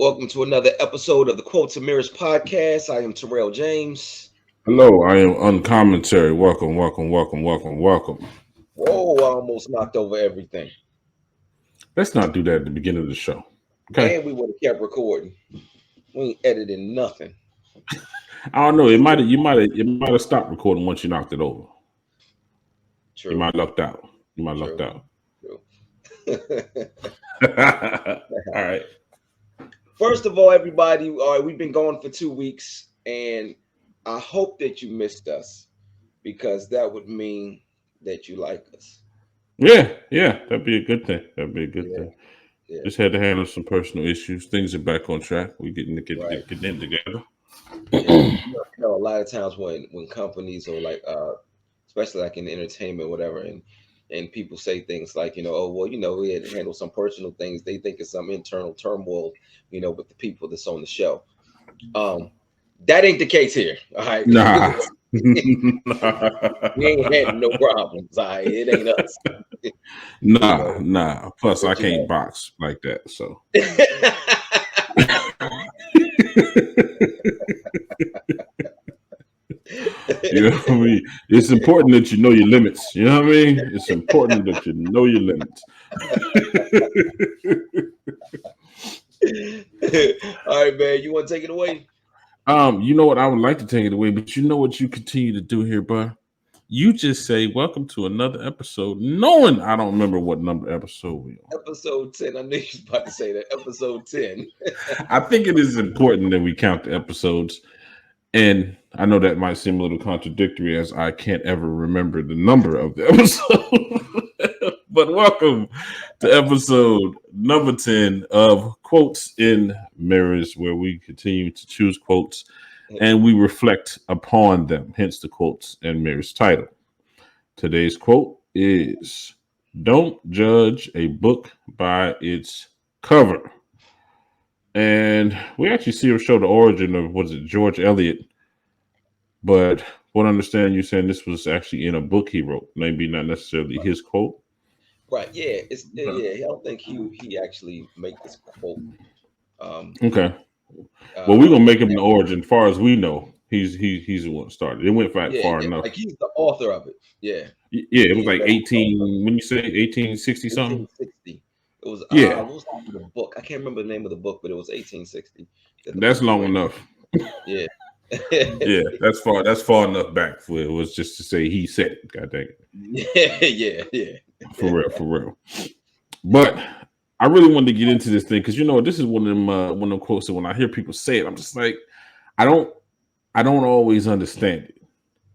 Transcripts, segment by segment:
Welcome to another episode of the Quotes and Mirrors podcast. I am Tyrell James. Hello, I am Uncommonterry. Welcome, welcome, welcome, welcome, welcome. Whoa, I almost knocked over everything. Let's not do that at the beginning of the show. Okay. And we would have kept recording. We ain't editing nothing. I don't know. You might have stopped recording once you knocked it over. True. You might have lucked out. True. All right. First of all, everybody, all right, we've been going for 2 weeks, and I hope that you missed us because that would mean that you like us. Yeah, that'd be a good thing. Yeah. Just had to handle some personal issues. Things are back on track. We're getting in together. Yeah. A lot of times when companies or especially like in entertainment, whatever, and people say things like, we had to handle some personal things. They think it's some internal turmoil, with the people that's on the show. That ain't the case here. All right. Nah. We ain't had no problems. All right. It ain't us. Nah. Plus, I can't box like that. So. You know what I mean? It's important that you know your limits. You know what I mean? It's important that you know your limits. All right, man. You want to take it away? You know what? I would like to take it away, but you know what you continue to do here, bud? You just say, welcome to another episode, knowing I don't remember what number episode we are. Episode 10. I knew you was about to say that. Episode 10. I think it is important that we count the episodes. And I know that might seem a little contradictory as I can't ever remember the number of the episode. But welcome to episode number 10 of Quotes in Mirrors, where we continue to choose quotes and we reflect upon them, hence the Quotes and Mirrors title. Today's quote is, "Don't judge a book by its cover." And we actually see or show the origin of, George Eliot. But what I understand you saying this was actually in a book he wrote, maybe not necessarily his quote. Right. Yeah. I don't think he actually made this quote. Okay. Well, we're gonna make him the origin. As far as we know, he's the one that started. It went back far enough. Like he's the author of it. Yeah. Yeah. It was like 18. When you say 1860 something. 1860. It was. Yeah. What was the book? I can't remember the name of the book, but it was 1860. That's long enough. Yeah. Yeah, that's far enough back for it was just to say he said it. God dang it. Yeah. For real. But I really wanted to get into this thing because this is one of them quotes that when I hear people say it, I'm just like, I don't always understand it,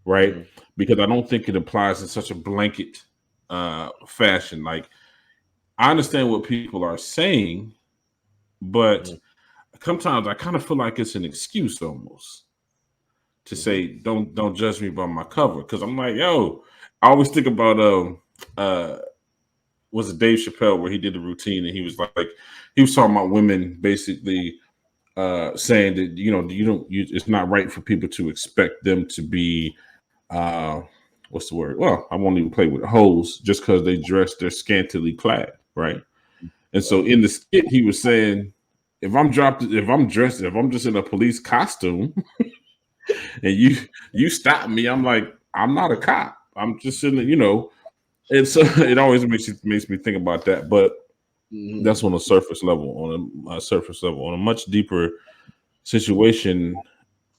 right? Mm-hmm. Because I don't think it applies in such a blanket fashion. Like, I understand what people are saying, but sometimes I kind of feel like it's an excuse almost to say, don't judge me by my cover. Because I'm like, I always think about was it Dave Chappelle where he did the routine and he was talking about women basically saying that it's not right for people to expect them to be what's the word? Well, I won't even play with hoes just because they're scantily clad, right? And so in the skit he was saying, if I'm just in a police costume and you stop me, I'm like, I'm not a cop. I'm just in and so it always makes me think about that. But that's on a surface level. On a much deeper situation,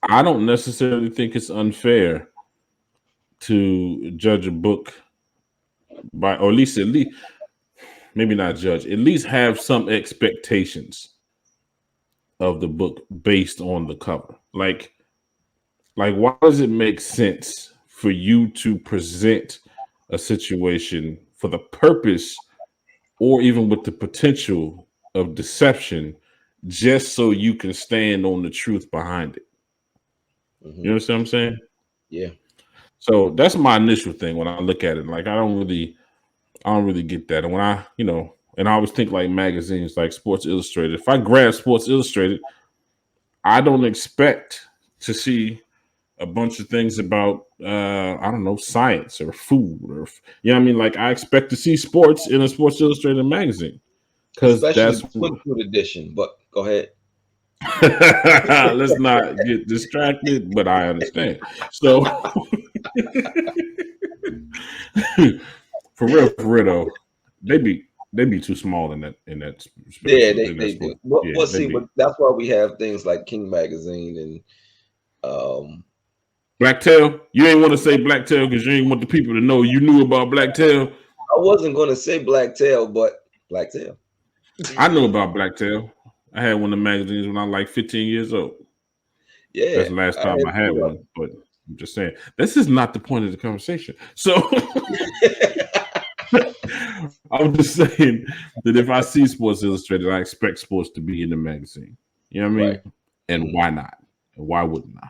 I don't necessarily think it's unfair to judge a book by, or at least maybe not judge, at least have some expectations of the book based on the cover. Like why does it make sense for you to present a situation for the purpose or even with the potential of deception just so you can stand on the truth behind it? Mm-hmm. You understand what I'm saying? Yeah. So that's my initial thing when I look at it. Like, I don't really get that. And when and I always think like magazines like Sports Illustrated. If I grab Sports Illustrated, I don't expect to see a bunch of things about science or food or I mean, like, I expect to see sports in a Sports Illustrated magazine because that's swimsuit edition. But go ahead. Let's not get distracted, but I understand. So for real though, they be too small in that Yeah, space in that they sport. do. Well, Yeah, well, they see, but be that's why we have things like King Magazine and um. Blacktail. You ain't want to say Blacktail because you ain't want the people to know you knew about Blacktail. I wasn't going to say Blacktail, but Blacktail. I know about Blacktail. I had one of the magazines when I was like 15 years old. That's Yeah, the last I time had I had two of one. But I'm just saying, this is not the point of the conversation. So them. I'm just saying that if I see Sports Illustrated, I expect sports to be in the magazine. You know what I Right. mean? And Mhm. why not? And why wouldn't I?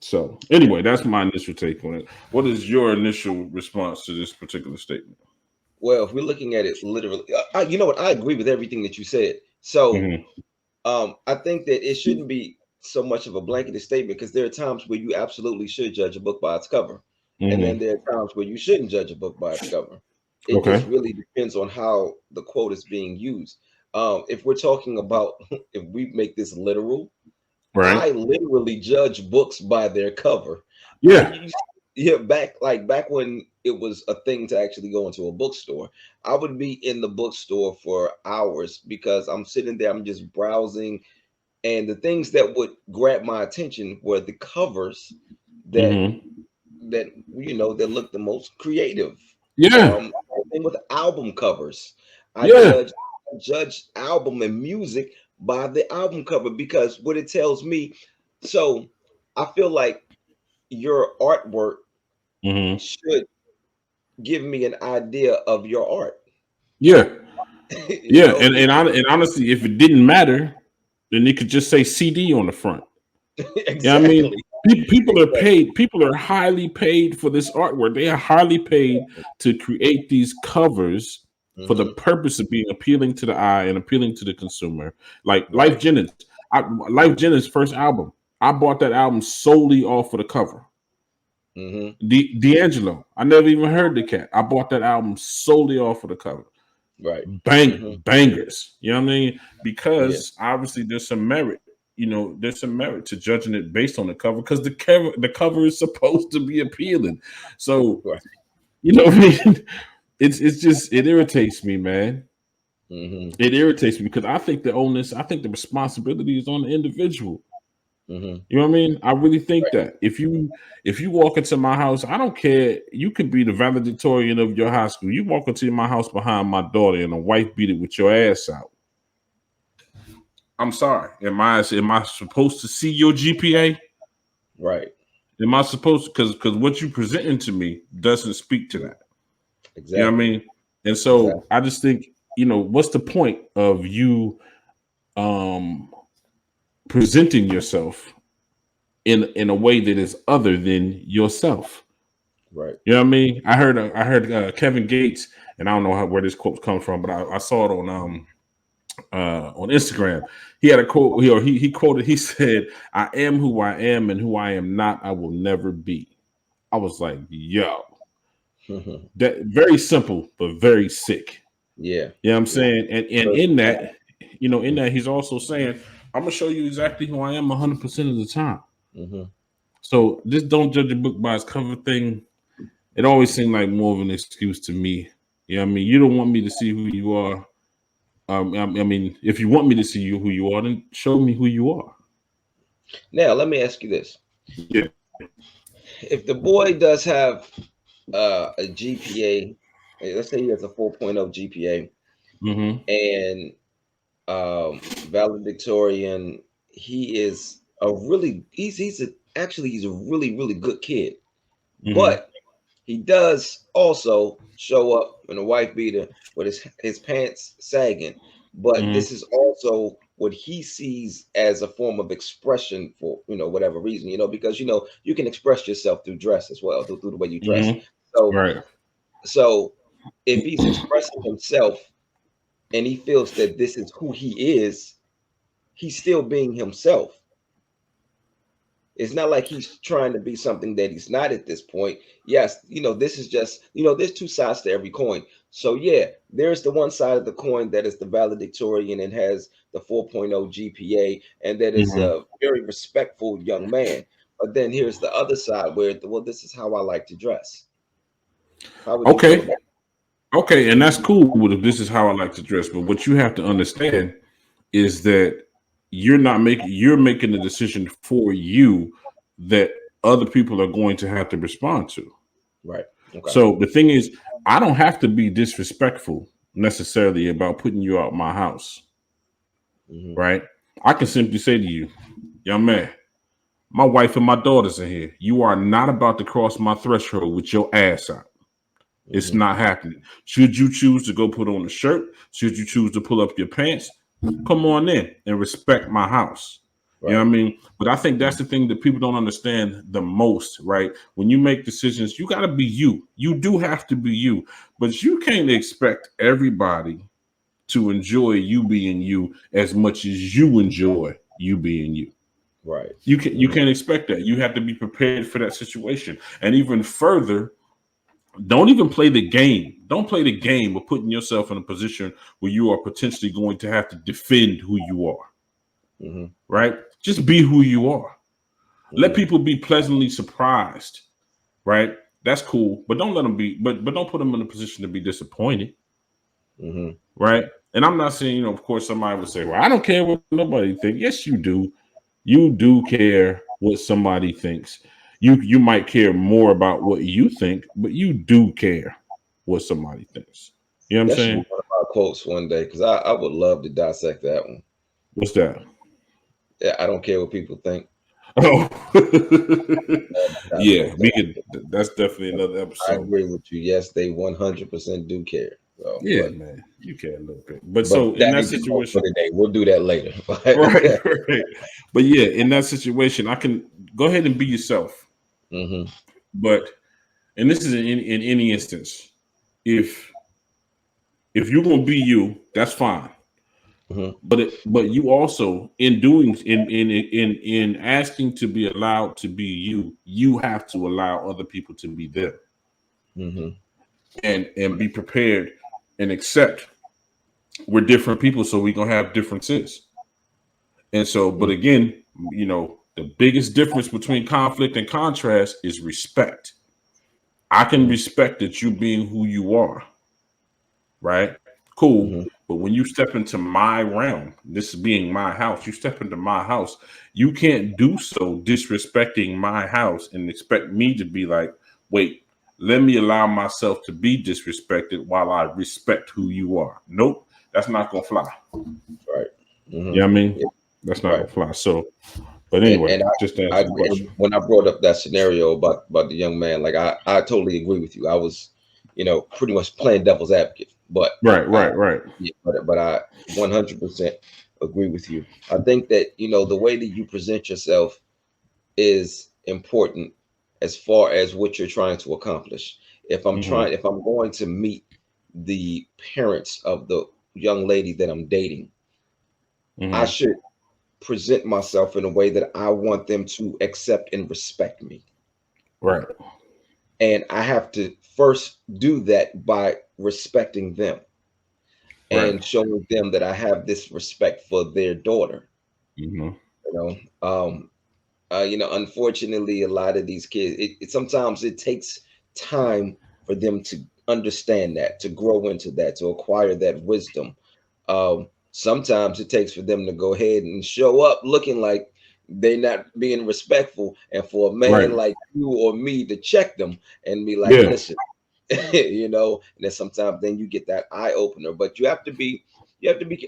So anyway, that's my initial take on it. What is your initial response to this particular statement? Well, if we're looking at it literally, you know what? I agree with everything that you said. So, Mm-hmm. I think that it shouldn't be so much of a blanketed statement because there are times where you absolutely should judge a book by its cover, and then Mm-hmm. there are times where you shouldn't judge a book by its cover. It just Okay. really depends on how the quote is being used. If we're talking about, if we make this literal, Right. I literally judge books by their cover. Yeah. Yeah, back when it was a thing to actually go into a bookstore, I would be in the bookstore for hours because I'm sitting there, I'm just browsing, and the things that would grab my attention were the covers that Mm-hmm. that looked the most creative. Yeah. Same with album covers. I Yeah. judge album and music by the album cover because what it tells me. So I feel like your artwork Mm-hmm. should give me an idea of your art. Yeah. you Yeah. know, And honestly, if it didn't matter, then it could just say CD on the front. Yeah, I mean, exactly, people are exactly. paid. People are highly paid for this artwork. They are highly paid to create these covers for the Hmm. purpose of being appealing to the eye and appealing to the consumer. Like Life Right. Jennings, Life Jennings' first album. I bought that album solely off of the cover. Hmm. D'Angelo, I never even heard the cat. I bought that album solely off of the cover. Right. Hmm. Bangers. You know what I mean? Yeah. Because obviously there's some merit. You know, there's some merit to judging it based on the cover because the cover is supposed to be appealing. So Right. you know what I mean? It's just it irritates me, man. Hmm. It irritates me because I think the onus, I think the responsibility is on the individual. Hmm. You know what I mean? I really think Right. that if you walk into my house, I don't care. You could be the valedictorian of your high school. You walk into my house behind my daughter and a wife beat it with your ass out. I'm sorry. Am I supposed to see your GPA? Right. Am I supposed to because what you presenting to me doesn't speak to that. You know what I Exactly. mean? And so Exactly. I just think, what's the point of you um presenting yourself in a way that is other than yourself? Right. You know what I mean? I heard Kevin Gates, and I don't know where this quote comes from, but I saw it on Instagram. He had a quote. He quoted. He said, "I am who I am, and who I am not, I will never be." I was like, "Yo, that very simple, but very sick." Yeah. You know what I'm Yeah. saying? And Very in profound. that, he's also saying, "I'm gonna show you exactly who I am 100% of the time." Hmm. So this "don't judge a book by its cover" thing, it always seemed like more of an excuse to me. You know what I mean? You don't want me to see who you are. I mean, if you want me to see you who you are, then show me who you are. Now, let me ask you this: Yeah. if the boy does have a GPA, let's say he has a 4.0 GPA, Mm-hmm. and valedictorian, he is a really he's a really good kid, Mm-hmm. but he does also show up in a wife beater with his pants sagging. But Mm-hmm. this is also what he sees as a form of expression for whatever reason, because you can express yourself through dress as well, through the way you dress. Mm-hmm. So Right. so if he's expressing himself and he feels that this is who he is, he's still being himself. It's not like he's trying to be something that he's not at this point. Yes, this is just, there's two sides to every coin. So yeah, there's the one side of the coin that is the valedictorian and has the 4.0 GPA, and that is Mhm. a very respectful young man. But then here's the other side where, well, this is how I like to dress. How would you feel Okay. about Okay, and that's cool with if this is how I like to dress. But what you have to understand is that you're making a decision for you that other people are going to have to respond to. it? Right. Okay. So the thing is, I don't have to be disrespectful necessarily about putting you out my house, Hmm. right? I can simply say to you, young man, my wife and my daughters are here. You are not about to cross my threshold with your ass out. It's Hmm. not happening. Should you choose to go put on a shirt, should you choose to pull up your pants, come on in and respect my house. You know Right. what I mean? But I think that's the thing that people don't understand the most, right? When you make decisions, you got to be you. You do have to be you, but you can't expect everybody to enjoy you being you as much as you enjoy you being you. Right. You Hmm. can't expect that. You have to be prepared for that situation. And even further, don't even play the game. Don't play the game of putting yourself in a position where you are potentially going to have to defend who you are, Hmm. right? Just be who you are. Let Hmm. people be pleasantly surprised, right? That's cool, but don't let them be, but don't put them in a position to be disappointed, Hmm. right? And I'm not saying, of course, somebody would say, "Well, I don't care what nobody thinks." Yes, you do. You do care what somebody thinks. You might care more about what you think, but you do care what somebody thinks. You know what I'm That should be saying? one of our quotes one day, because I would love to dissect that one. What's that? Yeah, I don't care what people think. Oh, yeah. Dissect We that. could. That's definitely another I episode. agree with you. Yes, they 100% do care. So, Yeah, man. You care a little bit, but but so in that that ain't the quote for situation, today. We'll do that later. right, right. But yeah, in that situation, I can go ahead and be yourself. Hmm. But and this is in any instance, if if you're gonna be you, that's fine. Hmm. But you also in doing in asking to be allowed to be you, you have to allow other people to be them Hmm. and be prepared and accept we're different people, so we're gonna have differences. And so, but again, the biggest difference between conflict and contrast is respect. I can Hmm. respect that you being who you are, right? Cool. Hmm. But when you step into my realm, this being my house, you step into my house, you can't do so disrespecting my house and expect me to be like, wait, let me allow myself to be disrespected while I respect who you are. Nope, that's not gonna fly. Right. Hmm. You know what I mean? Yeah, That's not right. gonna fly. So, but And anyway, just to I answer the agree. And question. when I brought up that scenario about the young man, like I totally agree with you. I was, pretty much playing devil's advocate, but Right, I, right, right. yeah, but I 100% agree with you. I think that the way that you present yourself is important as far as what you're trying to accomplish. Hmm. If I'm going to meet the parents of the young lady that I'm dating, I Hmm. should present myself in a way that I want them to accept and respect me. Right, And I have to first do that by respecting them right. and showing them that I have this respect for their daughter. Hmm. You unfortunately, a lot of these kids, sometimes it takes time for them to understand that, to grow into that, to acquire that wisdom. Sometimes it takes for them to go ahead and show up looking like they're not being respectful, and for a man Right. like you or me to check them and be like, Yeah. listen, and then sometimes then you get that eye opener. But you have to be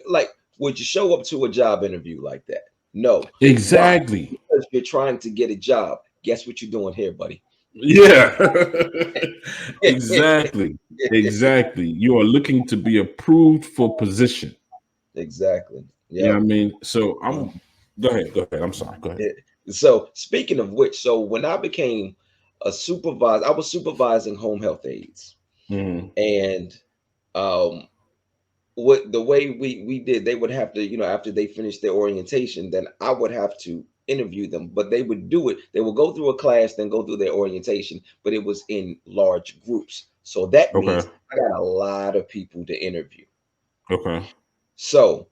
like, would you show up to a job interview like that? No. Why? Exactly. Because you're trying to get a job. Guess what you're doing here, buddy? Yeah. Exactly. Exactly. You are looking to be approved for position. Exactly. You know Yep. what I mean? So Mhm. I'm go ahead, go ahead. I'm sorry. Go ahead. Yeah. So speaking of which, so when I became a supervisor, I was supervising home health aides, Hmm. and um, what the way we did, they would have to, after they finished their orientation, then I would have to interview them, but they would do it. They would go through a class, then go through their orientation, but it was in large groups. So that Okay. means I got a lot of people to interview. Okay. So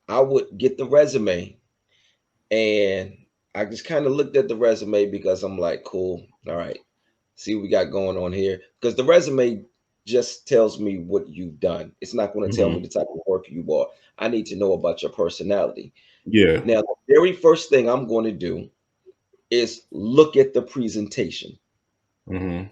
I would get the resume, and I just kind of looked at the resume because I'm like, cool, all right, see what we got going on here. Because the resume just tells me what you've done. It's not going to tell me Hmm. the type of work you are. I need to know about your personality. Yeah. Now, the very first thing I'm going to do is look at the presentation. Hmm.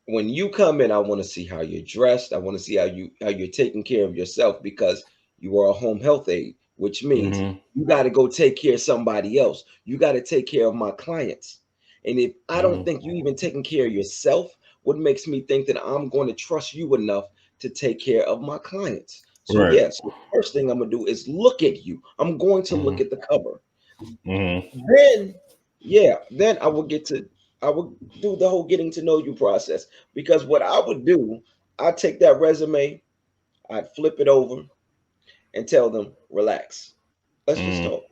When you come in, I want to see how you're dressed. I want to see how you're taking care of yourself because you are a home health aide, which means Hmm. you got to go take care of somebody else. You got to take care of my clients. And if I don't Hmm. think you even taking care of yourself, what makes me think that I'm going to trust you enough to take care of my clients? So Right. yes, the first thing I'm gonna do is look at you. I'm going to look Hmm. at the cover. Hmm. Then, yeah, then I would do the whole getting to know you process because what I would do, I'd take that resume, I'd flip it over and tell them, relax. Let's just Hmm. talk.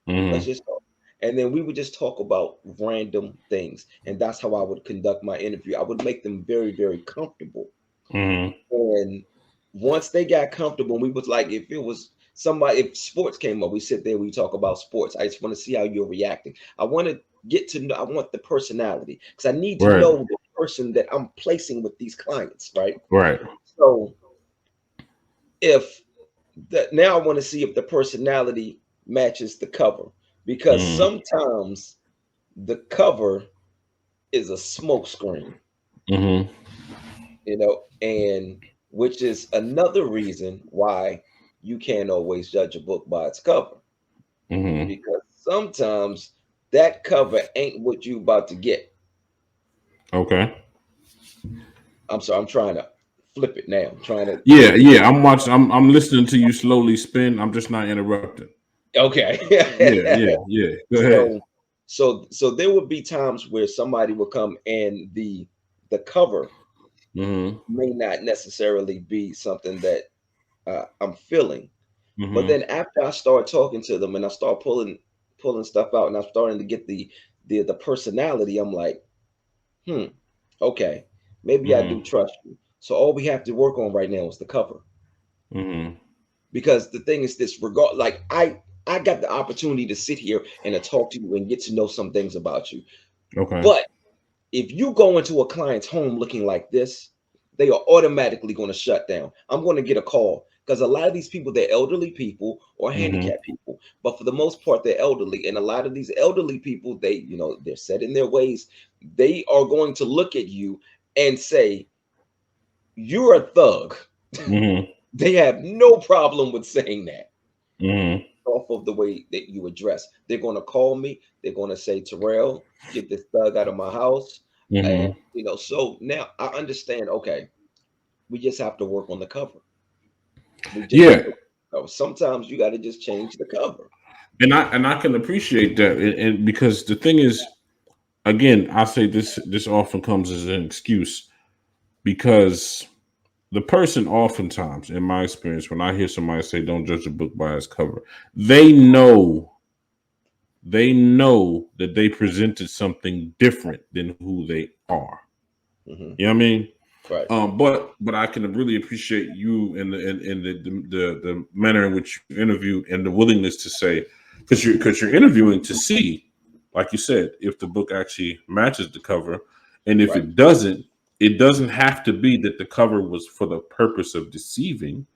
Let's Hmm. just talk. And then we would just talk about random things. And that's how I would conduct my interview. I would make them very, very comfortable. Hmm. And once they got comfortable, we was like, if it was somebody, if sports came up, we sit there, we talk about sports. I just want to see how you're reacting. I want to get to know, I want the personality because I need to Right. know the person that I'm placing with these clients, right? Right. So if that now I want to see if the personality matches the cover because Hmm. sometimes the cover is a smoke screen, Hmm. and which is another reason why you can't always judge a book by its cover Hmm. because sometimes that cover ain't what you about to get. Okay. I'm sorry, I'm trying to flip it now. I'm trying to Yeah. flip it. Yeah. I'm watching. I'm listening to you slowly spin. I'm just not interrupting. Okay. Yeah. Yeah. Yeah. Go ahead. so so there would be times where somebody would come and the cover Hmm. may not necessarily be something that I'm feeling. But Hmm. then after I start talking to them and I start pulling stuff out and I'm starting to get the personality, I'm like, hmm, okay, maybe I do Hmm. trust you. So all we have to work on right now is the cover. Hmm. Because the thing is this regard like I got the opportunity to sit here and to talk to you and get to know some things about you. Okay. But if you go into a client's home looking like this, they are automatically going to shut down. I'm going to get a call because a lot of these people, they're elderly people or Hmm. handicapped people, but for the most part, they're elderly. And a lot of these elderly people, they're set in their ways. They are going to look at you and say, you're a thug. Hmm. They have no problem with saying that Hmm. off of the way that you address. They're going to call me. They're going to say, Terrell, get this thug out of my house. And, Hmm. so now I understand, okay, we just have to work on the cover. We just have Yeah. to, sometimes you got to just change the cover. And I can appreciate that, and because the thing is, again, I say this often comes as an excuse because the person oftentimes, in my experience, when I hear somebody say don't judge a book by its cover, they know that they presented something different than who they are. Hmm. You know what I mean? Right. But I can really appreciate you and the manner in which you interview and the willingness to say, because you're interviewing to see, like you said, if the book actually matches the cover, and if Right. it doesn't have to be that the cover was for the purpose of deceiving.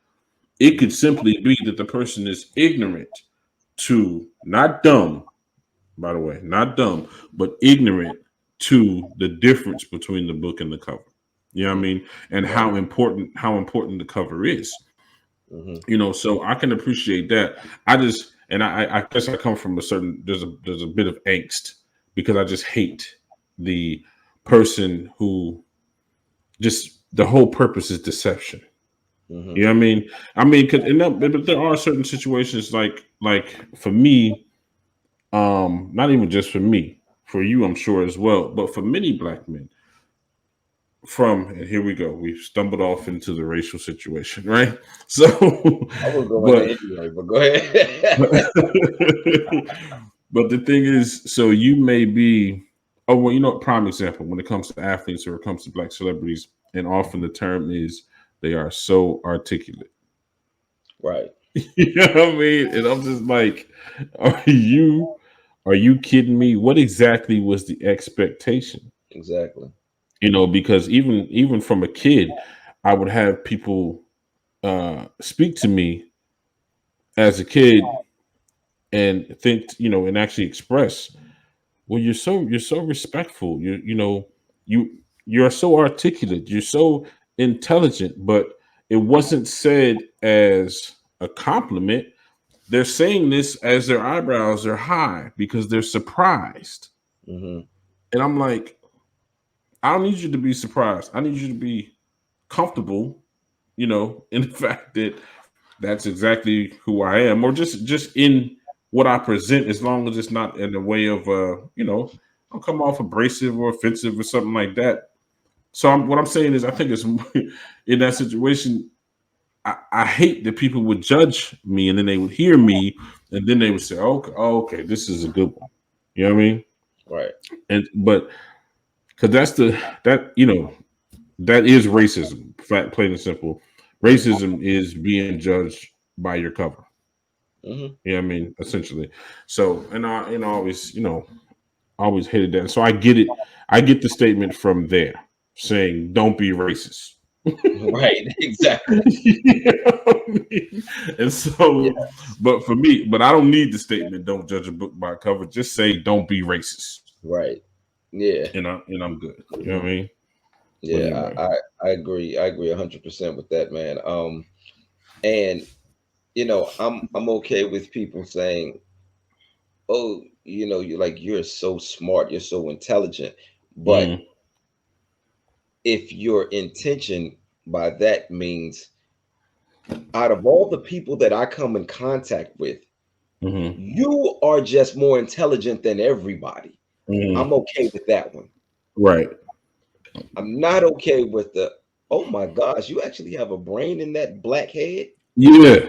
It could Hmm. simply be that the person is ignorant to, not dumb, by the way, not dumb, but ignorant to the difference between the book and the cover. You know what I Hmm. mean? And Right. how important the cover is. Hmm. So I can appreciate that. I guess I come from a certain there's a bit of angst because I just hate the person who just the whole purpose is deception. Hmm. You know what I mean? But there are certain situations like for me, not even just for me, for you, I'm sure as well, but for many black men. And here we go, we've stumbled off into the racial situation, right? So, I was going but there anyway, but go ahead. But the thing is, so you may be, oh, well, you know, prime example when it comes to athletes or it comes to black celebrities, and often the term is they are so articulate. Right. You know what I mean? And I'm just like, are you are you kidding me? What exactly was the expectation? Exactly. You know, because even from a kid, I would have people speak to me as a kid and think, you know, and actually express, well, you're so respectful. You you're so articulate. You're so intelligent, but it wasn't said as a compliment. They're saying this as their eyebrows are high because they're surprised. Hmm. And I'm like, I don't need you to be surprised. I need you to be comfortable, you know, in the fact that that's exactly who I am, or just in what I present, as long as it's not in the way of you know, I'll come off abrasive or offensive or something like that. So what I'm saying is, I think it's in that situation. I hate that people would judge me and then they would hear me and then they would say, "Okay, oh, okay, this is a good one." You know what I mean? Right. And but because that you know that is racism, flat, plain and simple. Racism is being judged by your cover. Hmm. You know what I mean? Essentially. So, and I, always, always hated that. So I get it. I get the statement from there saying, "Don't be racist." Right. Exactly. You know what I mean? And Yeah. so, but for me, but I don't need the statement, "Don't judge a book by a cover." Just say, "Don't be racist," Right. Yeah. and I'm good. You know Hmm. what I mean? But Yeah. anyway. I agree. I agree 100% with that, man. And I'm okay with people saying, "Oh, you're so smart, you're so intelligent," but Mm, if your intention by that means, out of all the people that I come in contact with, hmm you are just more intelligent than everybody. I'm hmm okay with that one. Right. I'm not okay with the, oh my gosh, you actually have a brain in that black head. Yeah.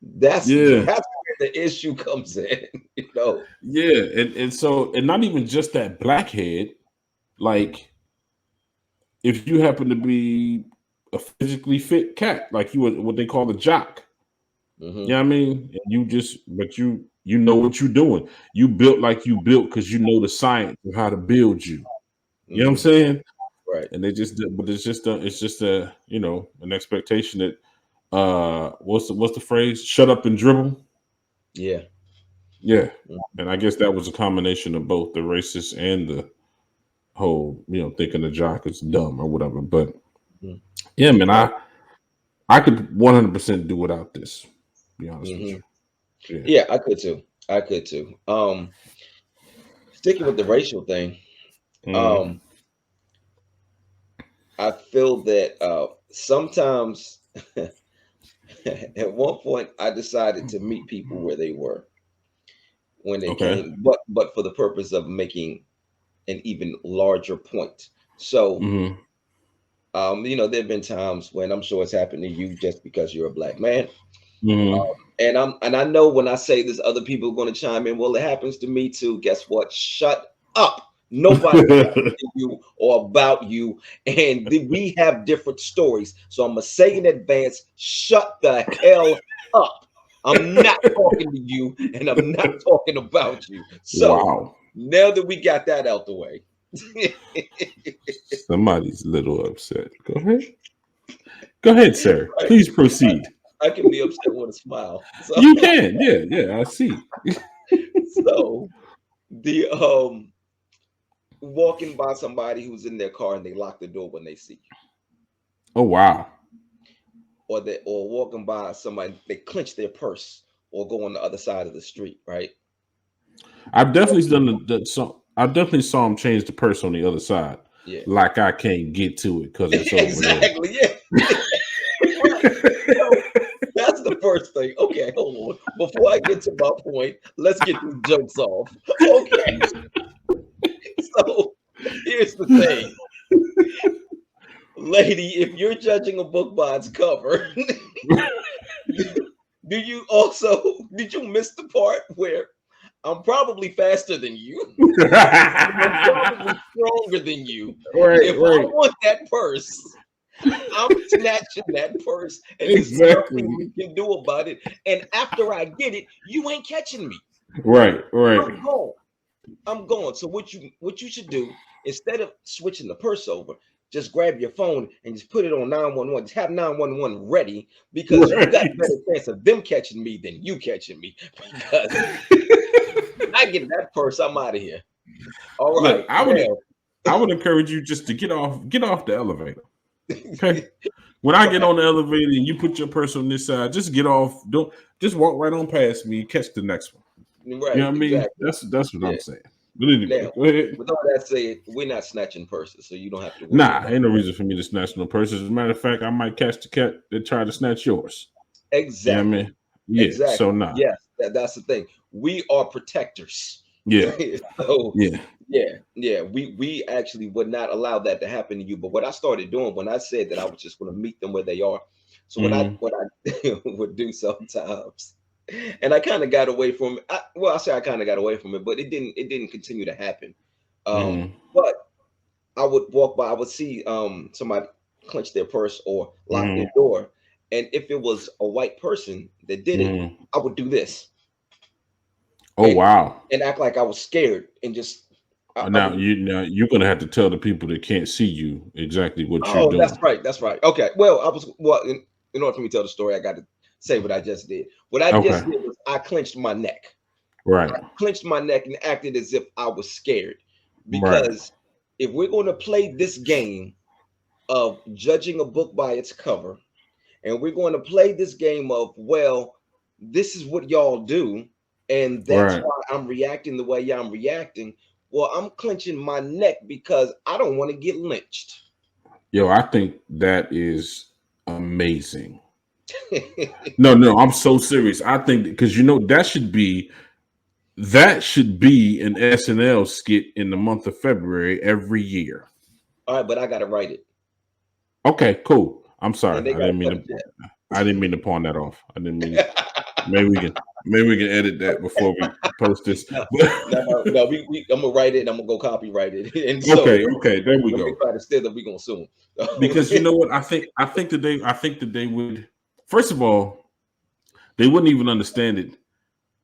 That's Yeah. where the issue comes in, you know. Yeah. And so, and not even just that blackhead, like if you happen to be a physically fit cat, like you were what they call a jock. You Hmm. know what I mean? And you just, but you know what you're doing. You built like you built because you know the science of how to build you. You know what I'm Hmm. saying? Right. And they just, but it's just a, an expectation that, what's the phrase? Shut up and dribble. Yeah. Yeah. And I guess that was a combination of both the racist and the whole, thinking the jock is dumb or whatever. But Mhm. yeah, man, Right. I could 100% do without this. To be honest with Hmm. you. Yeah. Yeah, I could too. I could too. Sticking with the racial thing, Mm, um, I feel that sometimes at one point I decided to meet people where they were when they okay. came, but for the purpose of making an even larger point. So, Hmm. there have been times when I'm sure it's happened to you just because you're a black man. Hmm. And I know when I say this, other people are going to chime in. Well, it happens to me too. Guess what? Shut up. Nobody's talking to you or about you, and we have different stories. So I'm gonna say in advance, shut the hell up. I'm not talking to you, and I'm not talking about you. So Wow. now that we got that out the way, Somebody's a little upset. Go ahead. Go ahead, sir. right? Please proceed. I can be upset with a smile. You can. Yeah, yeah, I see. So the walking by somebody who's in their car and they lock the door when they see you, Oh wow. or walking by somebody they clench their purse or go on the other side of the street, right? I've Or definitely done the so I definitely saw him change the purse on the other side. yeah, Like I can't get to it because it's over there. exactly, yeah, right. So that's the first thing. Okay, hold on. Before I get to my point, let's get these jokes off. Okay, so here's the thing, lady. If you're judging a book by its cover, do you also did you miss the part where? I'm probably faster than you. I'm probably stronger than you. Right, If I right. want that purse, I'm snatching that purse, and there's nothing Exactly. you can do about it. And after I get it, you ain't catching me. Right, right, I'm gone. I'm gone. So what you should do instead of switching the purse over, just grab your phone and just put it on 911. Just have 911 ready because you got a right. better chance of them catching me than you catching me. Because I get that purse, I'm out of here. All Look, right, now. I would encourage you just to get off the elevator. Okay. When I get on the elevator and you put your purse on this side, just get off. Don't just walk right on past me. Catch the next one. You know Right, what I mean? exactly. That's what Yeah. I'm saying. But anyway, Now, go ahead. with all that said, we're not snatching purses, so you don't have to worry Nah, about ain't no reason for me to snatch no purse. As a matter of fact, I might catch the cat that tried to snatch yours. it. You know what I Exactly. mean? Yeah. So Exactly. nah. Yes, that's the thing. We are protectors. Yeah. So Yeah. yeah, we actually would not allow that to happen to you. But what I started doing when I said that I was just going to meet them where they are, so Mm-hmm. what I would do sometimes, and I kind of got away from it. Well, I say I kind of got away from it, but it didn't continue to happen. Mm-hmm. But I would walk by, I would see somebody clench their purse or lock their Mm-hmm. door, and if it was a white person that did it, Mm-hmm. I would do this Oh and wow. act like I was scared and just I would. Now you're gonna have to tell the people that can't see you exactly what you're Oh, that's doing. right. That's right. Okay. Well, I was well. In order for me to tell the story, I got to say what I just did. What I Okay. just did was I clenched my neck. Right. I clenched my neck and acted as if I was scared. Right. Because if we're going to play this game of judging a book by its cover, and we're going to play this game of, well, this is what y'all do, and that's Right. why I'm reacting the way I'm reacting. Well, I'm clenching my neck because I don't want to get lynched. Yo, I think that is amazing. No, no, I'm so serious. I think because that should be an SNL skit in the month of February every year. All right, but I gotta write it, Okay, cool. I'm sorry. and they gotta cut it I didn't mean to pawn that off. I didn't mean down. maybe we can edit that before we post this. No, no. I'm gonna write it. And I'm gonna go copyright it, and so Okay, okay, there we when they go. try to steal it, we gonna sue Because you know what? I think that they would first of all, they wouldn't even understand it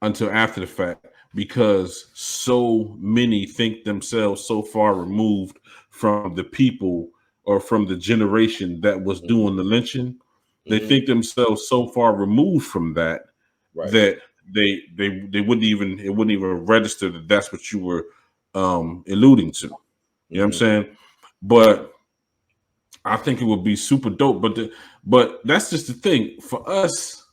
until after the fact because so many think themselves so far removed from the people or from the generation that was them. doing the lynching. They Hmm. think themselves so far removed from that Right. that they wouldn't even it wouldn't even register that that's what you were alluding to. You know what I'm Hmm. saying? But I think it would be super dope. But that's just the thing for us.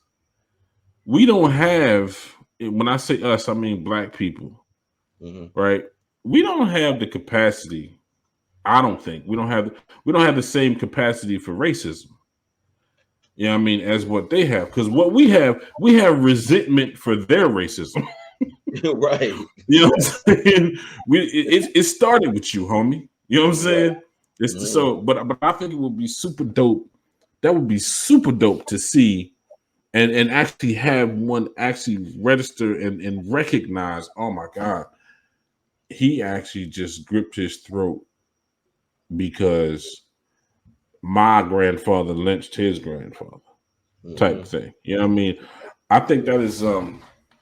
We don't have. When I say us, I mean black people, Hmm. right? We don't have the capacity. I don't think we don't have the same capacity for racism. You know what I mean, as what they have. Because what we have resentment for their racism. Right. You know Right. what I'm saying? It started with you, homie. You know what I'm Right. saying? Hmm. So, but I think it would be super dope. That would be super dope to see and actually have one actually register and recognize. Oh my god, he actually just gripped his throat because my grandfather lynched his grandfather, type Hmm. thing. You know what I mean? I think that is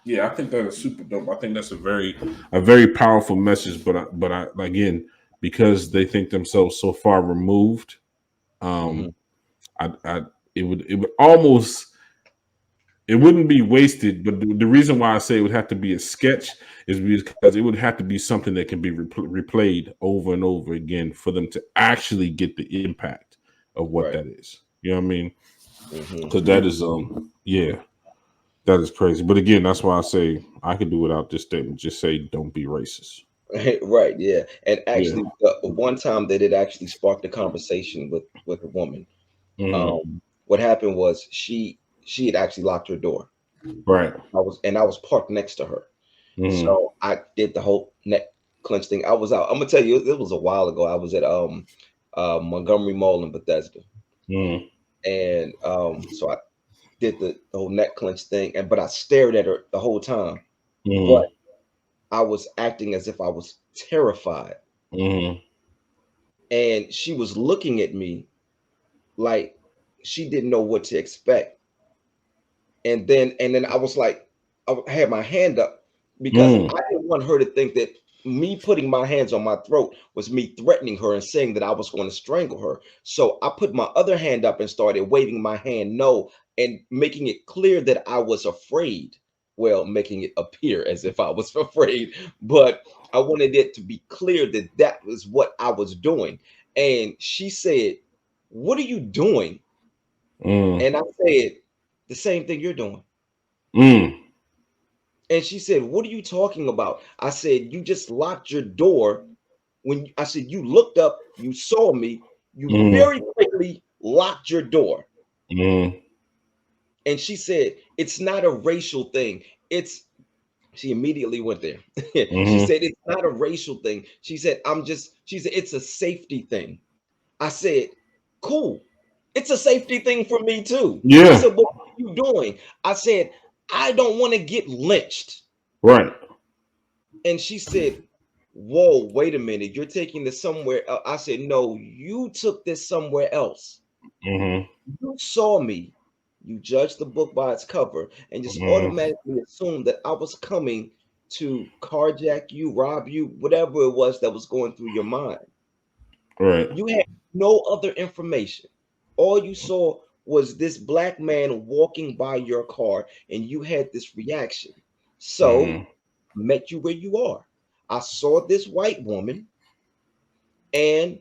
yeah, I think that is super dope. I think that's a very powerful message. But I again because they think themselves so far removed, Hmm. um, I it would almost it wouldn't be wasted. But the reason why I say it would have to be a sketch is because it would have to be something that can be replayed over and over again for them to actually get the impact of what Right. that is. You know what I mean? Hmm. Because that is yeah. That is crazy. But again, that's why I say I could do without this statement. Just say don't be racist. Right. Yeah. And Yeah. actually, one time that it actually sparked a conversation with a woman. Hmm. What happened was she had actually locked her door. Right. I was parked next to her. Hmm. So I did the whole neck clench thing. I was out. I'm gonna tell you, it was a while ago. I was at Montgomery Mall in Bethesda, Hmm. and so I did the whole neck clench thing, and but I stared at her the whole time. But Hmm. I was acting as if I was terrified. Mm-hmm. And she was looking at me like she didn't know what to expect. And then I was like, I had my hand up because Mm. I didn't want her to think that me putting my hands on my throat was me threatening her and saying that I was going to strangle her. So I put my other hand up and started waving my hand no, and making it clear that I was afraid. Well, making it appear as if I was afraid, but I wanted it to be clear that that was what I was doing. And she said, "What are you doing?" Mm. And I said, "The same thing you're doing." Mm. And she said, "What are you talking about?" I said, "You just locked your door I said, you looked up, you saw me, you Mm. very quickly locked your door." Mm. And she said, "It's not a racial thing. It's," she immediately went there. She Mm. said, "It's not a racial thing." She said, she said, "It's a safety thing." I said, "Cool. It's a safety thing for me too." I Yeah. said, "What are you doing?" I said, "I don't want to get lynched." Right. And she said, "Whoa, wait a minute. You're taking this somewhere else." I said, "No, you took this somewhere else. Mm-hmm. You saw me. You judged the book by its cover and just Mm-hmm. automatically assumed that I was coming to carjack you, rob you, whatever it was that was going through your mind. Right. You had no other information. All you saw was this black man walking by your car, and you had this reaction. So, Mm-hmm. met you where you are. I saw this white woman and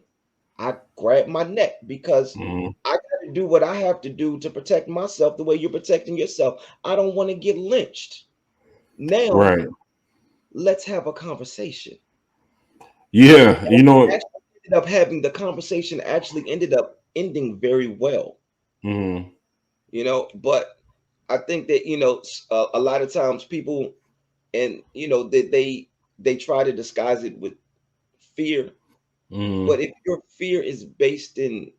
I grabbed my neck because Mm-hmm. I got to do what I have to do to protect myself the way you're protecting yourself. I don't want to get lynched. Now, Right. let's have a conversation. Yeah. And You know what? actually ended up having the conversation actually ended up ending very well, Mm-hmm. but I think that, a lot of times people, and that they try to disguise it with fear. Mm-hmm. But if your fear is based in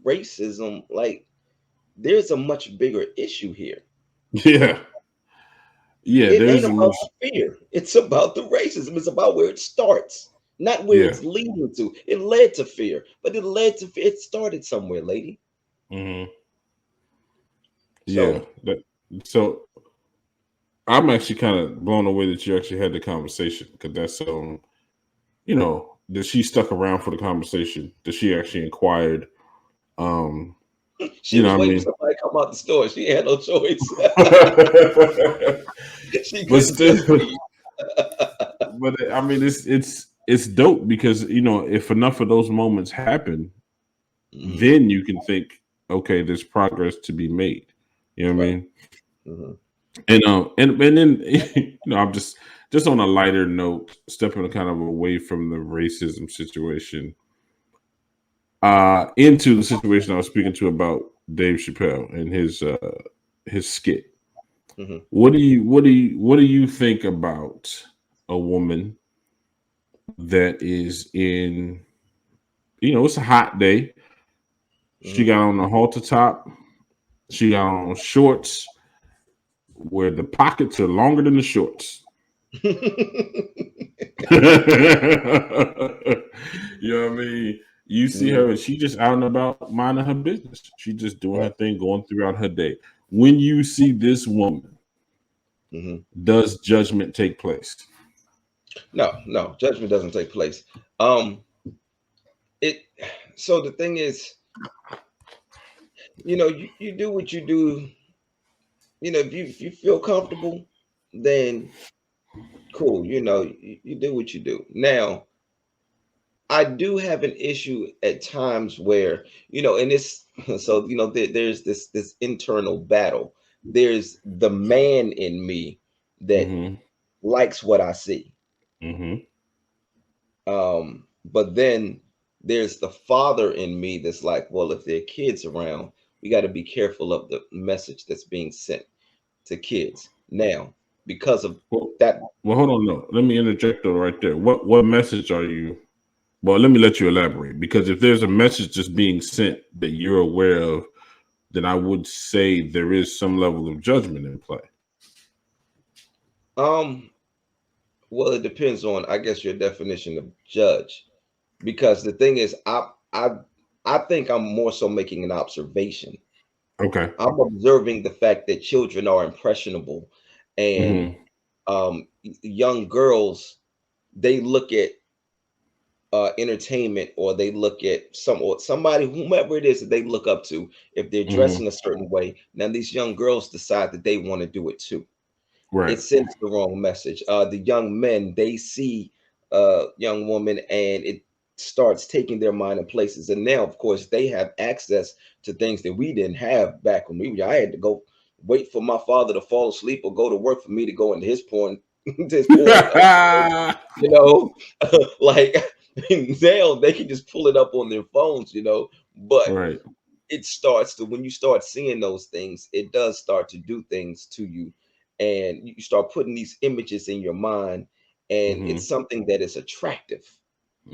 racism, like, there's a much bigger issue here. Yeah. Yeah. It ain't There's a about much. the fear. It's about the racism. It's about where it starts, not where Yeah. it's leading to. It led to fear, but it led to fear. It started somewhere, lady. Mm-hmm. Yeah. So, So I'm actually kind of blown away that you actually had the conversation because that's that she stuck around for the conversation, that she actually inquired. Um, she was I waiting for mean, somebody to come out the store. She had no choice. She but couldn't just still, leave. but I mean, it's dope because if enough of those moments happen, Mhm. then you can think, okay, there's progress to be made. You know what I Right. mean? Mhm. And then I'm just on a lighter note, stepping kind of away from the racism situation, into the situation I was speaking to about Dave Chappelle and his skit. Mhm. What do you think about a woman that is in, it's a hot day. She Mhm. got on a halter top. She got on shorts where the pockets are longer than the shorts. You know what I mean? You see her Mhm. and she just out and about minding her business. She just doing her Right. thing, going throughout her day. When you see this woman, Mhm. does judgment take place? No, no, judgment doesn't take place. Um, it. So the thing is, you do what you do. If you feel comfortable, then cool. You do what you do. Now, I do have an issue at times where, and this, so there's this internal battle. There's the man in me that Mm-hmm. likes what I see. Mm-hmm. But then there's the father in me that's like, well, if there are kids around, we got to be careful of the message that's being sent to kids. Now, because of Well, that, well, hold on. No, let me interject though right there. What message are you? Well, let me let you elaborate because if there's a message just being sent that you're aware of, then I would say there is some level of judgment in play. um, Well, it depends on, I guess, your definition of judge. Because the thing is, I think I'm more so making an observation. Okay. I'm observing the fact that children are impressionable, and Mm-hmm. young girls, they look at entertainment, or they look at somebody, whomever it is that they look up to, if they're Mm-hmm. dressing a certain way. Now these young girls decide that they want to do it too. Right. It sends the wrong message. The young men, they see a young woman, and it starts taking their mind in places. And now, of course, they have access to things that we didn't have back when we were. I had to go wait for my father to fall asleep or go to work for me to go into his porn, his porn. You know, like now they can just pull it up on their phones. But Right. it starts to, when you start seeing those things, it does start to do things to you, and you start putting these images in your mind, and Mm-hmm. it's something that is attractive,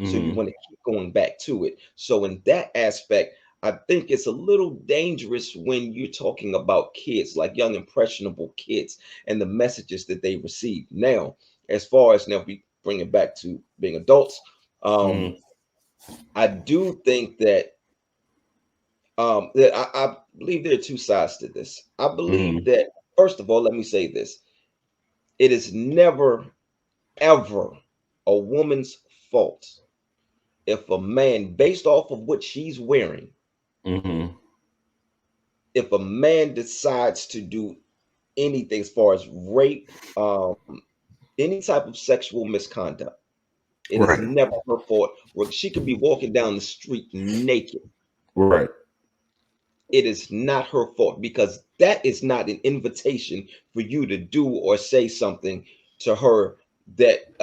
so you Mm-hmm. want to keep going back to it. So in that aspect, I think it's a little dangerous when you're talking about kids, like young impressionable kids, and the messages that they receive. Now, as far as, now if we bring it back to being adults, um Mm-hmm. I do think that I believe there are two sides to this. I believe Mm-hmm. that, first of all, let me say this: it is never ever a woman's fault if a man, based off of what she's wearing, Mm-hmm. if a man decides to do anything as far as rape, any type of sexual misconduct, it is Right. never her fault. Well, she could be walking down the street naked. Right. It is not her fault, because that is not an invitation for you to do or say something to her that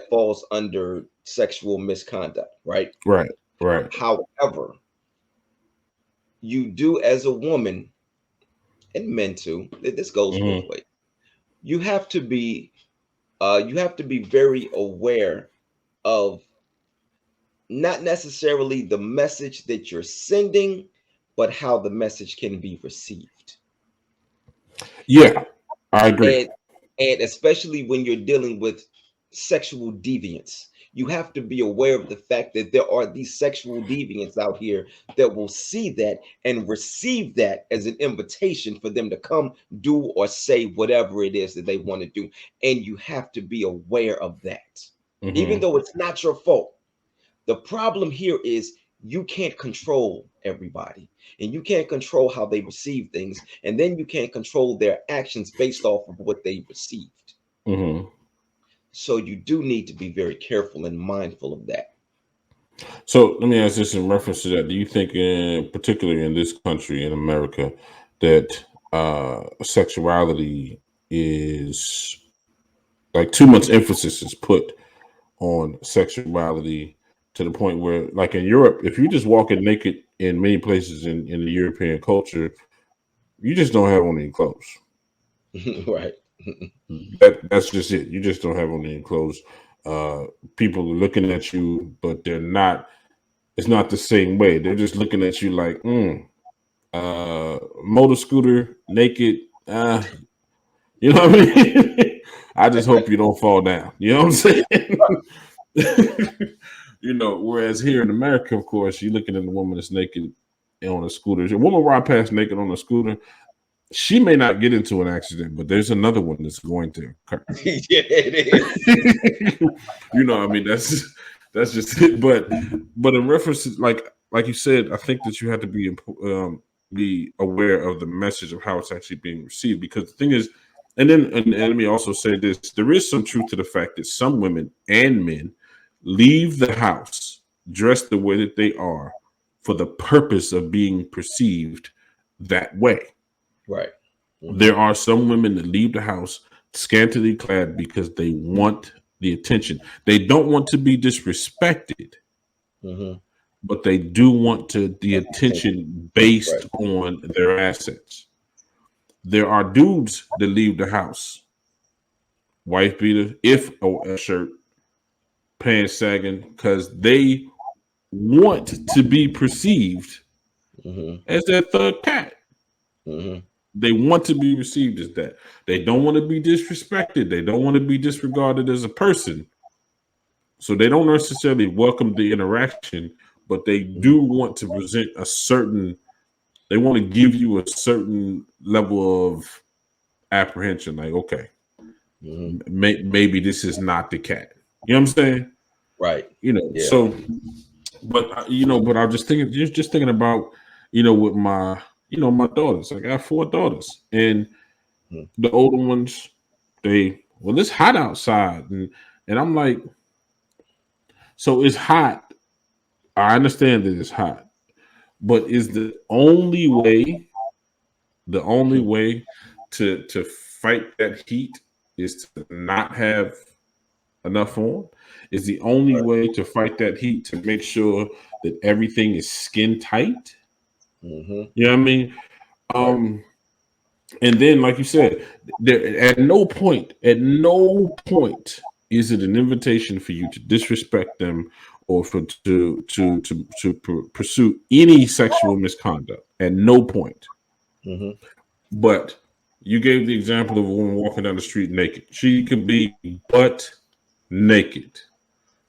falls under sexual misconduct, right? Right. Right. However, you do, as a woman, and men too, this goes both Mm-hmm. ways. You have to be very aware of, not necessarily the message that you're sending, but how the message can be received. Yeah, I agree. And especially when you're dealing with sexual deviance, you have to be aware of the fact that there are these sexual deviants out here that will see that and receive that as an invitation for them to come do or say whatever it is that they want to do. And you have to be aware of that, even Mm-hmm. though it's not your fault. The problem here is, you can't control everybody, and you can't control how they receive things, and then you can't control their actions based off of what they received. Mm-hmm. So you do need to be very careful and mindful of that. So let me ask this in reference to that. Do you think, particularly in this country, in America, that sexuality is like too much emphasis is put on sexuality to the point where, like in Europe, if you just walking naked in many places in the European culture, you just don't have on any clothes. Right. That's just it. You just don't have on any clothes. Uh, People are looking at you, but they're not. It's not the same way. They're just looking at you like, motor scooter, naked. You know what I mean? I just hope you don't fall down. You know what I'm saying? Whereas here in America, of course, you're looking at a woman that's naked on a scooter. A woman ride past naked on a scooter. She may not get into an accident, but there's another one that's going to occur. Yeah, it is. I mean, that's just it. But in reference to, like you said, I think that you have to be aware of the message of how it's actually being received, because the thing is, and let me also say this: there is some truth to the fact that some women and men leave the house dressed the way that they are for the purpose of being perceived that way. Right. Hmm. There are some women that leave the house scantily clad because they want the attention. They don't want to be disrespected, Hmm. but they do want the attention based Right. on their assets. There are dudes that leave the house, wife beater, if a shirt, pants sagging, because they want to be perceived Hmm. as that thug cat. Hmm. They want to be received as that. They don't want to be disrespected. They don't want to be disregarded as a person. So they don't necessarily welcome the interaction, but they do want to present a certain, they want to give you a certain level of apprehension. Like, okay, maybe this is not the cat. You know what I'm saying? Right. Yeah. So, but but I'm just thinking, just thinking about, with my, my daughters. I got 4 daughters, and the older ones, well, it's hot outside, and I'm like, so it's hot. I understand that it's hot, but is the only way to fight that heat is to not have enough on? Is the only way to fight that heat to make sure that everything is skin tight? You know what I mean? And then, like you said, at no point is it an invitation for you to disrespect them or for to pursue any sexual misconduct. At no point. But you gave the example of a woman walking down the street naked. She could be butt naked.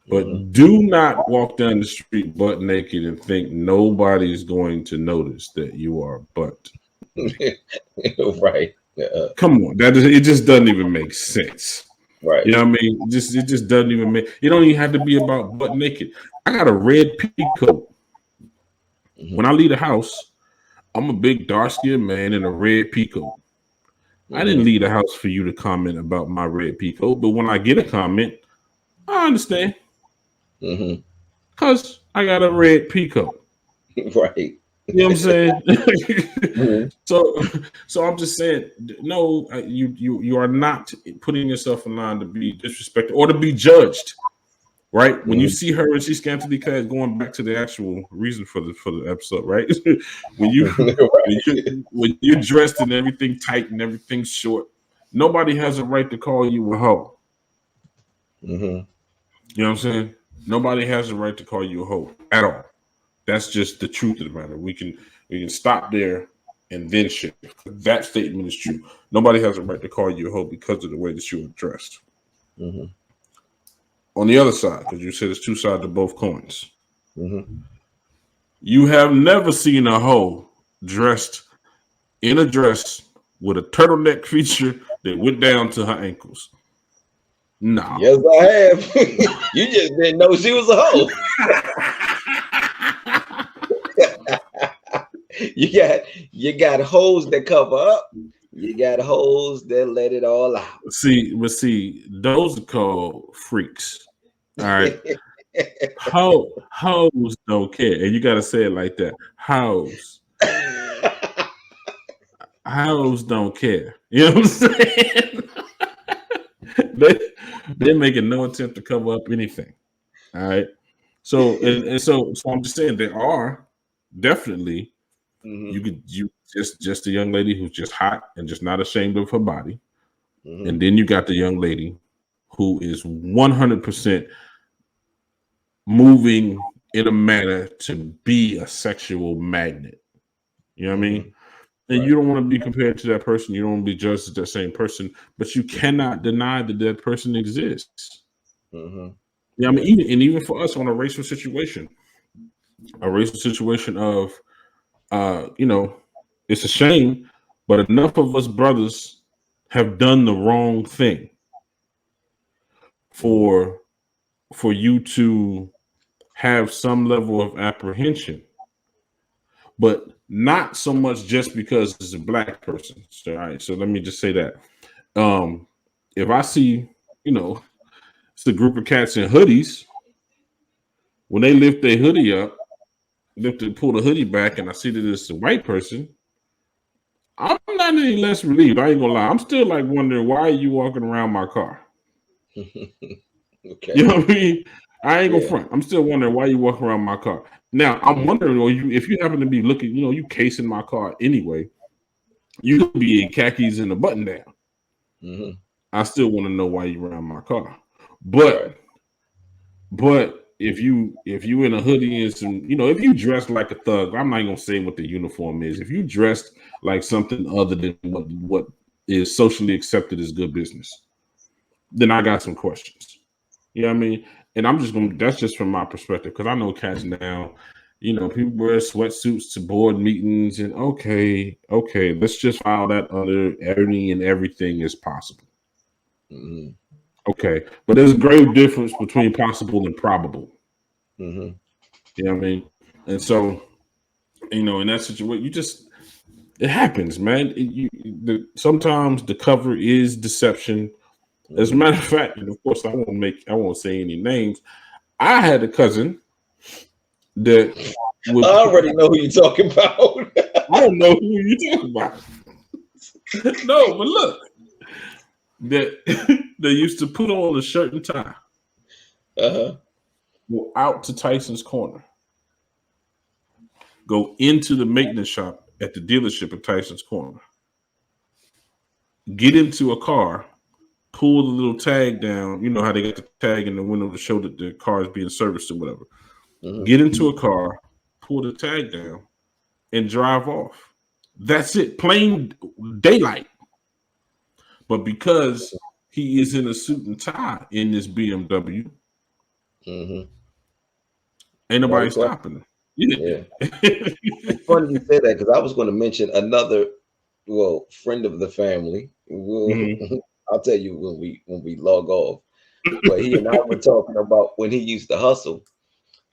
But do not walk down the street butt naked and think nobody is going to notice that you are butt naked. Right. Come on, it just doesn't even make sense. Right. You know what I mean? It just doesn't even make. It don't even have to be about butt naked. I got a red peacoat. When I leave the house, I'm a big dark skinned man in a red peacoat. I didn't leave the house for you to comment about my red peacoat, but when I get a comment, I understand. Because I got a red peacoat. Right. You know what I'm saying? So I'm just saying, no, you are not putting yourself in line to be disrespected or to be judged, right? When you see her and she's scantily clad, going back to the actual reason for the episode, right? when you're dressed and everything tight and everything short, nobody has a right to call you a hoe. You know what I'm saying? Nobody has a right to call you a hoe at all. That's just the truth of the matter. We can stop there and then shift. That statement is true. Nobody has a right to call you a hoe because of the way that you were dressed. On the other side, because you said it's 2 sides to both coins. You have never seen a hoe dressed in a dress with a turtleneck feature that went down to her ankles. No. Yes, I have. You just didn't know she was a hoe. You got hoes that cover up. You got hoes that let it all out. See, those are called freaks. All right. Hoes don't care. And you gotta say it like that. Hoes don't care. You know what I'm saying? They're making no attempt to cover up anything. All right. So I'm just saying there are definitely you just a young lady who's just hot and just not ashamed of her body. And then you got the young lady who is 100% moving in a manner to be a sexual magnet. You know what I mean? And you don't want to be compared to that person. You don't want to be judged as that same person, but you cannot deny that person exists. Yeah, I mean, even for us on a racial situation of, it's a shame, but enough of us brothers have done the wrong thing for you to have some level of apprehension, but not so much just because it's a black person. So, all right, so let me just say that. If I see, it's a group of cats in hoodies, when they lift their hoodie up, pull the hoodie back, and I see that it's a white person, I'm not any less relieved. I ain't gonna lie. I'm still like wondering, why are you walking around my car? Okay. You know what I mean? I ain't gonna front. I'm still wondering why you walk around my car. Now I'm wondering, if you happen to be looking, you casing my car anyway, you could be in khakis and a button down. I still want to know why you around my car. But if you in a hoodie and some, if you dress like a thug, I'm not gonna say what the uniform is. If you dressed like something other than what is socially accepted as good business, then I got some questions. You know what I mean? And I'm just gonna that's just from my perspective, because I know cats now, people wear sweatsuits to board meetings, and okay, let's just file that under any and everything is possible. Mm-hmm. Okay. But there's a great difference between possible and probable. Mm-hmm. You know what I mean? And so, in that situation, it happens, man. Sometimes the cover is deception. As a Mm-hmm. matter of fact, and of course, I won't say any names. I had a cousin that I would. already know who you're talking about. I don't know who you talking about. No, but look, that they used to put on a shirt and tie, Uh-huh. go out to Tyson's Corner, go into the maintenance shop at the dealership at Tyson's Corner, get into a car, pull the little tag down. You know how they got the tag in the window to show that the car is being serviced or whatever. Mm-hmm. Get into a car, pull the tag down, and drive off. That's it, plain daylight. But because he is in a suit and tie in this BMW, Mm-hmm. ain't Another nobody question. stopping him. Yeah. Yeah. It's funny you say that because I was going to mention another, well, friend of the family. Mhm. I'll tell you when we log off. But he and I were talking about when he used to hustle,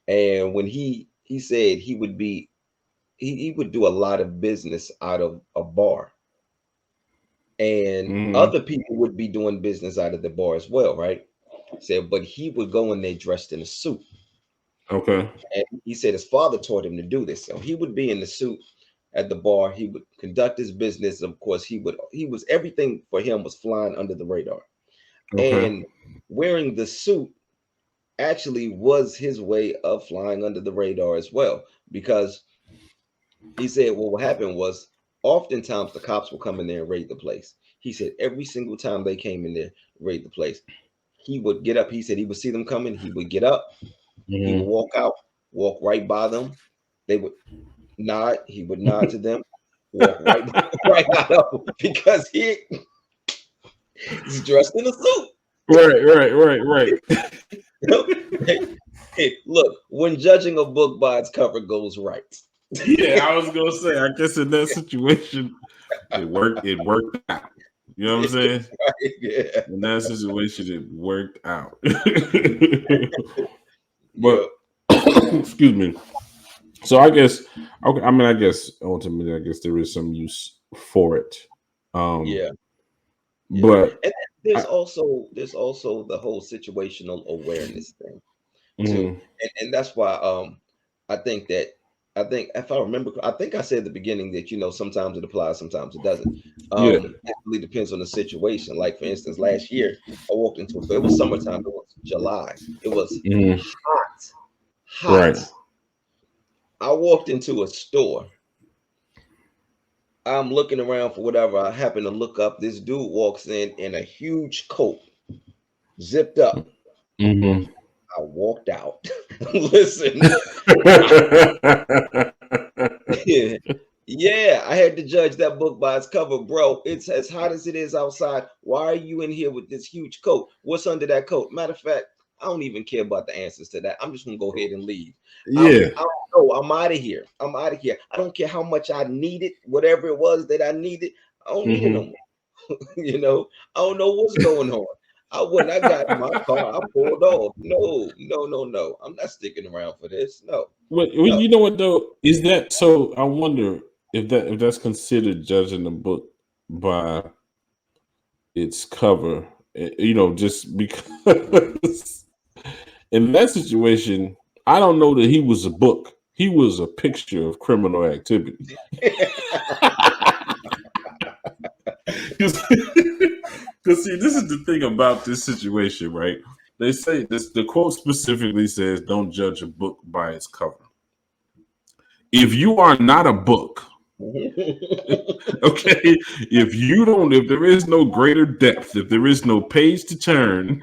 and when he said he would do a lot of business out of a bar, and Mhm. other people would be doing business out of the bar as well, right? Said, but he would go in there dressed in a suit. Okay. And he said his father taught him to do this. So he would be in the suit at the bar. He would conduct his business. Of course, he was everything for him was flying under the radar. Okay. And wearing the suit actually was his way of flying under the radar as well. Because he said, well, what happened was oftentimes the cops would come in there and raid the place. He said every single time they came in there, raid the place. He would get up. He said he would see them coming. He would get up. He would Mhm. walk out, walk right by them. They would nod. He would nod to them, walk right right out of them because he's dressed in a suit. Right. Hey, hey, look, when judging a book by its cover goes right. Yeah, I was gonna say. I guess in that situation, it worked. It worked out. You know what I'm saying? Yeah. In that situation, it worked out. Yeah. But excuse me. So I guess, okay. I mean, I guess ultimately, I guess there is some use for it. Um, Yeah. Yeah. but And I, there's also the whole situational awareness thing too. mhm, And that's why I think that I think if I remember I think I said at the beginning that sometimes it applies, sometimes it doesn't. yeah, It really depends on the situation. Like for instance, last year I walked into a store. It was summertime, it was July. It was mhm, hot, right. hot. I walked into a store. I'm looking around for whatever. I happen to look up. This dude walks in a huge coat, zipped up. Mhm. I walked out. Listen, yeah, yeah, I had to judge that book by its cover, bro. It's as hot as it is outside. Why are you in here with this huge coat? What's under that coat? Matter of fact, I don't even care about the answers to that. I'm just gonna go ahead and leave. Yeah. I don't know. I'm out of here. I'm out of here. I don't care how much I needed, whatever it was that I needed. I don't need it no Mhm. more. I don't know what's going on. I got in my car, I pulled off. No, no, no, no. I'm not sticking around for this. No, Well, no. you know what though? Is that so? I wonder if that's considered judging the book by its cover. Just because in that situation, I don't know that he was a book. He was a picture of criminal activity. Because see, this is the thing about this situation, right? They say this. The quote specifically says, "Don't judge a book by its cover." If you are not a book, okay, if there is no greater depth, if there is no page to turn,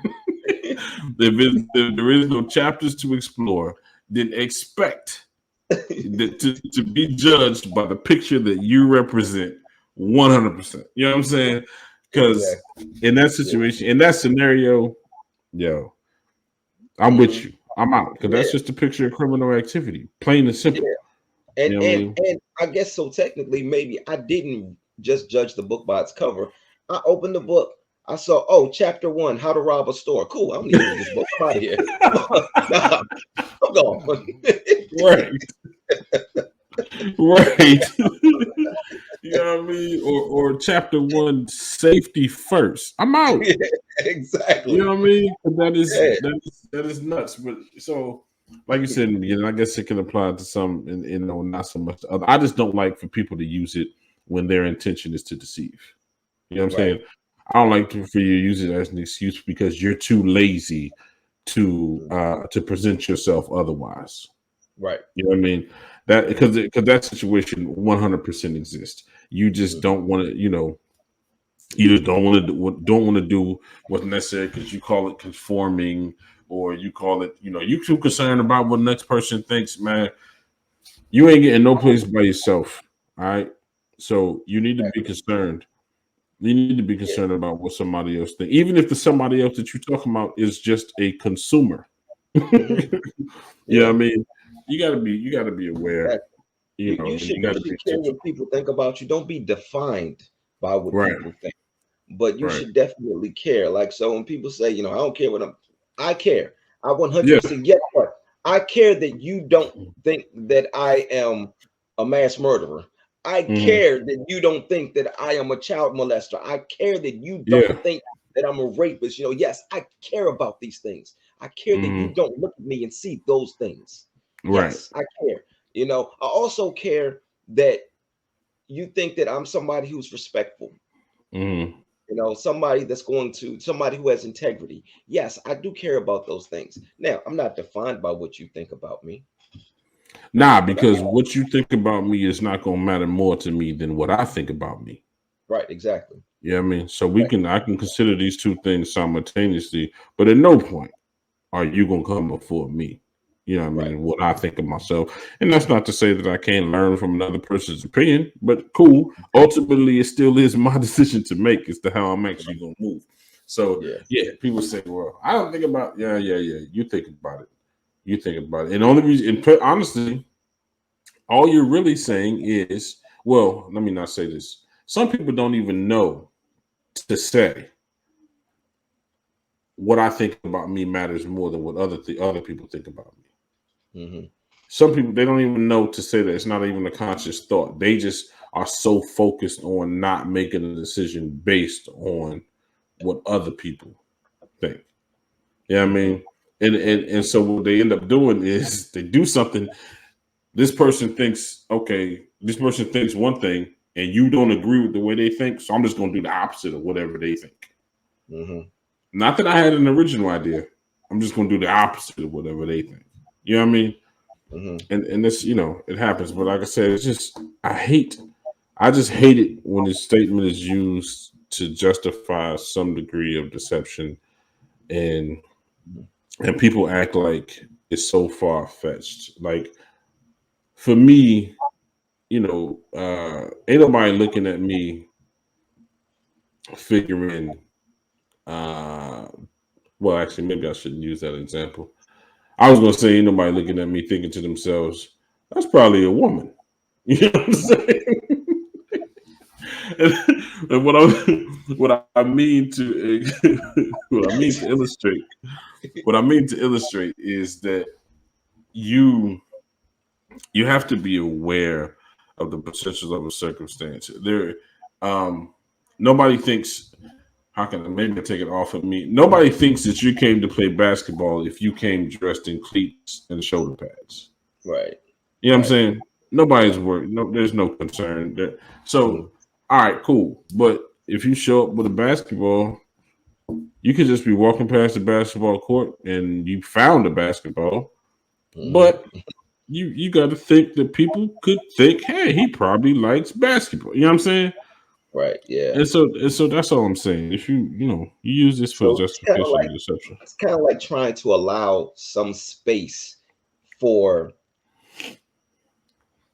if there is no chapters to explore, then expect to be judged by the picture that you represent 100%. You know what I'm saying? Because Exactly. in that Yeah. situation, in that scenario, yo, I'm with Hmm. you. I'm out because that's Yeah. just a picture of criminal activity, plain and Yeah. simple. And You know what I and mean? and I guess so technically maybe I didn't just judge the book by its cover. I opened the book. I saw, oh, chapter one, how to rob a store. Cool. I don't need to read this book. I'm out of here. Nah, I'm gone. Right, right. You know what I mean? Or chapter one, safety first. I'm out. Yeah, You exactly. know what I mean? Yeah. That is nuts. But so, like you said in the beginning, I guess it can apply to some, and not so much to other. I just don't like for people to use it when their intention is to deceive. You know what I'm Right. saying? I don't like for you to use it as an excuse because you're too lazy Mm. to present yourself otherwise. Right. You know what I mean? That because that situation 100% exists. You just Hmm. don't want to, you just don't want to do what's necessary because you call it conforming, or you call it, you too concerned about what the next person thinks. Man, you ain't getting no place by yourself. All right, so you need to be Exactly. concerned. You need to be Yeah. concerned about what somebody else thinks, even if the somebody else that you're talking about is just a consumer. Hmm. You know what Yeah. I mean? You gotta be aware, Exactly. You and should you you gotta be should care what intentional. people think about you. Don't be defined by what Right, people think. But you right. should definitely care. Like, so when people say, I don't care what I care. I Yeah. 100% get what I care that you don't think that I am a mass murderer. I Hmm. care that you don't think that I am a child molester. I care that you don't Yeah. think that I'm a rapist. Yes, I care about these things. I care that you Hmm. don't look at me and see those things. Right. Yes, I care. I also care that you think that I'm somebody who's respectful, Hmm. somebody who has integrity. Yes, I do care about those things. Now, I'm not defined by what you think about me, Nah, but because what you think about me is not gonna matter more to me than what I think about me. right, exactly. You know what I mean? So Right, I can consider these two things simultaneously, but at no point are you gonna come before me. You know what I mean? right. And what I think of myself. And that's not to say that I can't learn from another person's opinion, but cool. Ultimately, it still is my decision to make as to how I'm actually gonna move. So Yeah. yeah, people say, well, I don't think about yeah. You think about it. You think about it. And the only reason, honestly, all you're really saying is, well, let me not say this. Some people don't even know to say what I think about me matters more than what other people think about me. Hmm. Some people, they don't even know to say that. It's not even a conscious thought. They just are so focused on not making a decision based on what other people think. Yeah, I Hmm. mean, and so what they end up doing is they do something. This person thinks, okay, this person thinks one thing, and you don't agree with the way they think, so I'm just going to do the opposite of whatever they think. Hmm. Not that I had an original idea. I'm just going to do the opposite of whatever they think. You know what I mean? Hmm. And this, it happens. But like I said, it's just I just hate it when this statement is used to justify some degree of deception, and people act like it's so far fetched. Like for me, ain't nobody looking at me figuring. Uh, well, actually, maybe I shouldn't use that example. I was gonna say, ain't nobody looking at me thinking to themselves, "That's probably a woman." You know what I'm saying? and, and what I mean to what I mean to illustrate is that you you have to be aware of the potentials of a circumstance. Um, nobody thinks. How can I maybe take it off of me? Nobody thinks that you came to play basketball if you came dressed in cleats and shoulder pads. Right, You know what I'm right. saying? Nobody's Right. worried. No, there's no concern there. So, Hmm. all right, cool. But if you show up with a basketball, you could just be walking past the basketball court and you found a basketball. Hmm. But you got to think that people could think, hey, he probably likes basketball. You know what I'm saying? Right. Yeah. And so that's all I'm saying. If you use this for So justification of deception. it's kind of like trying to allow some space for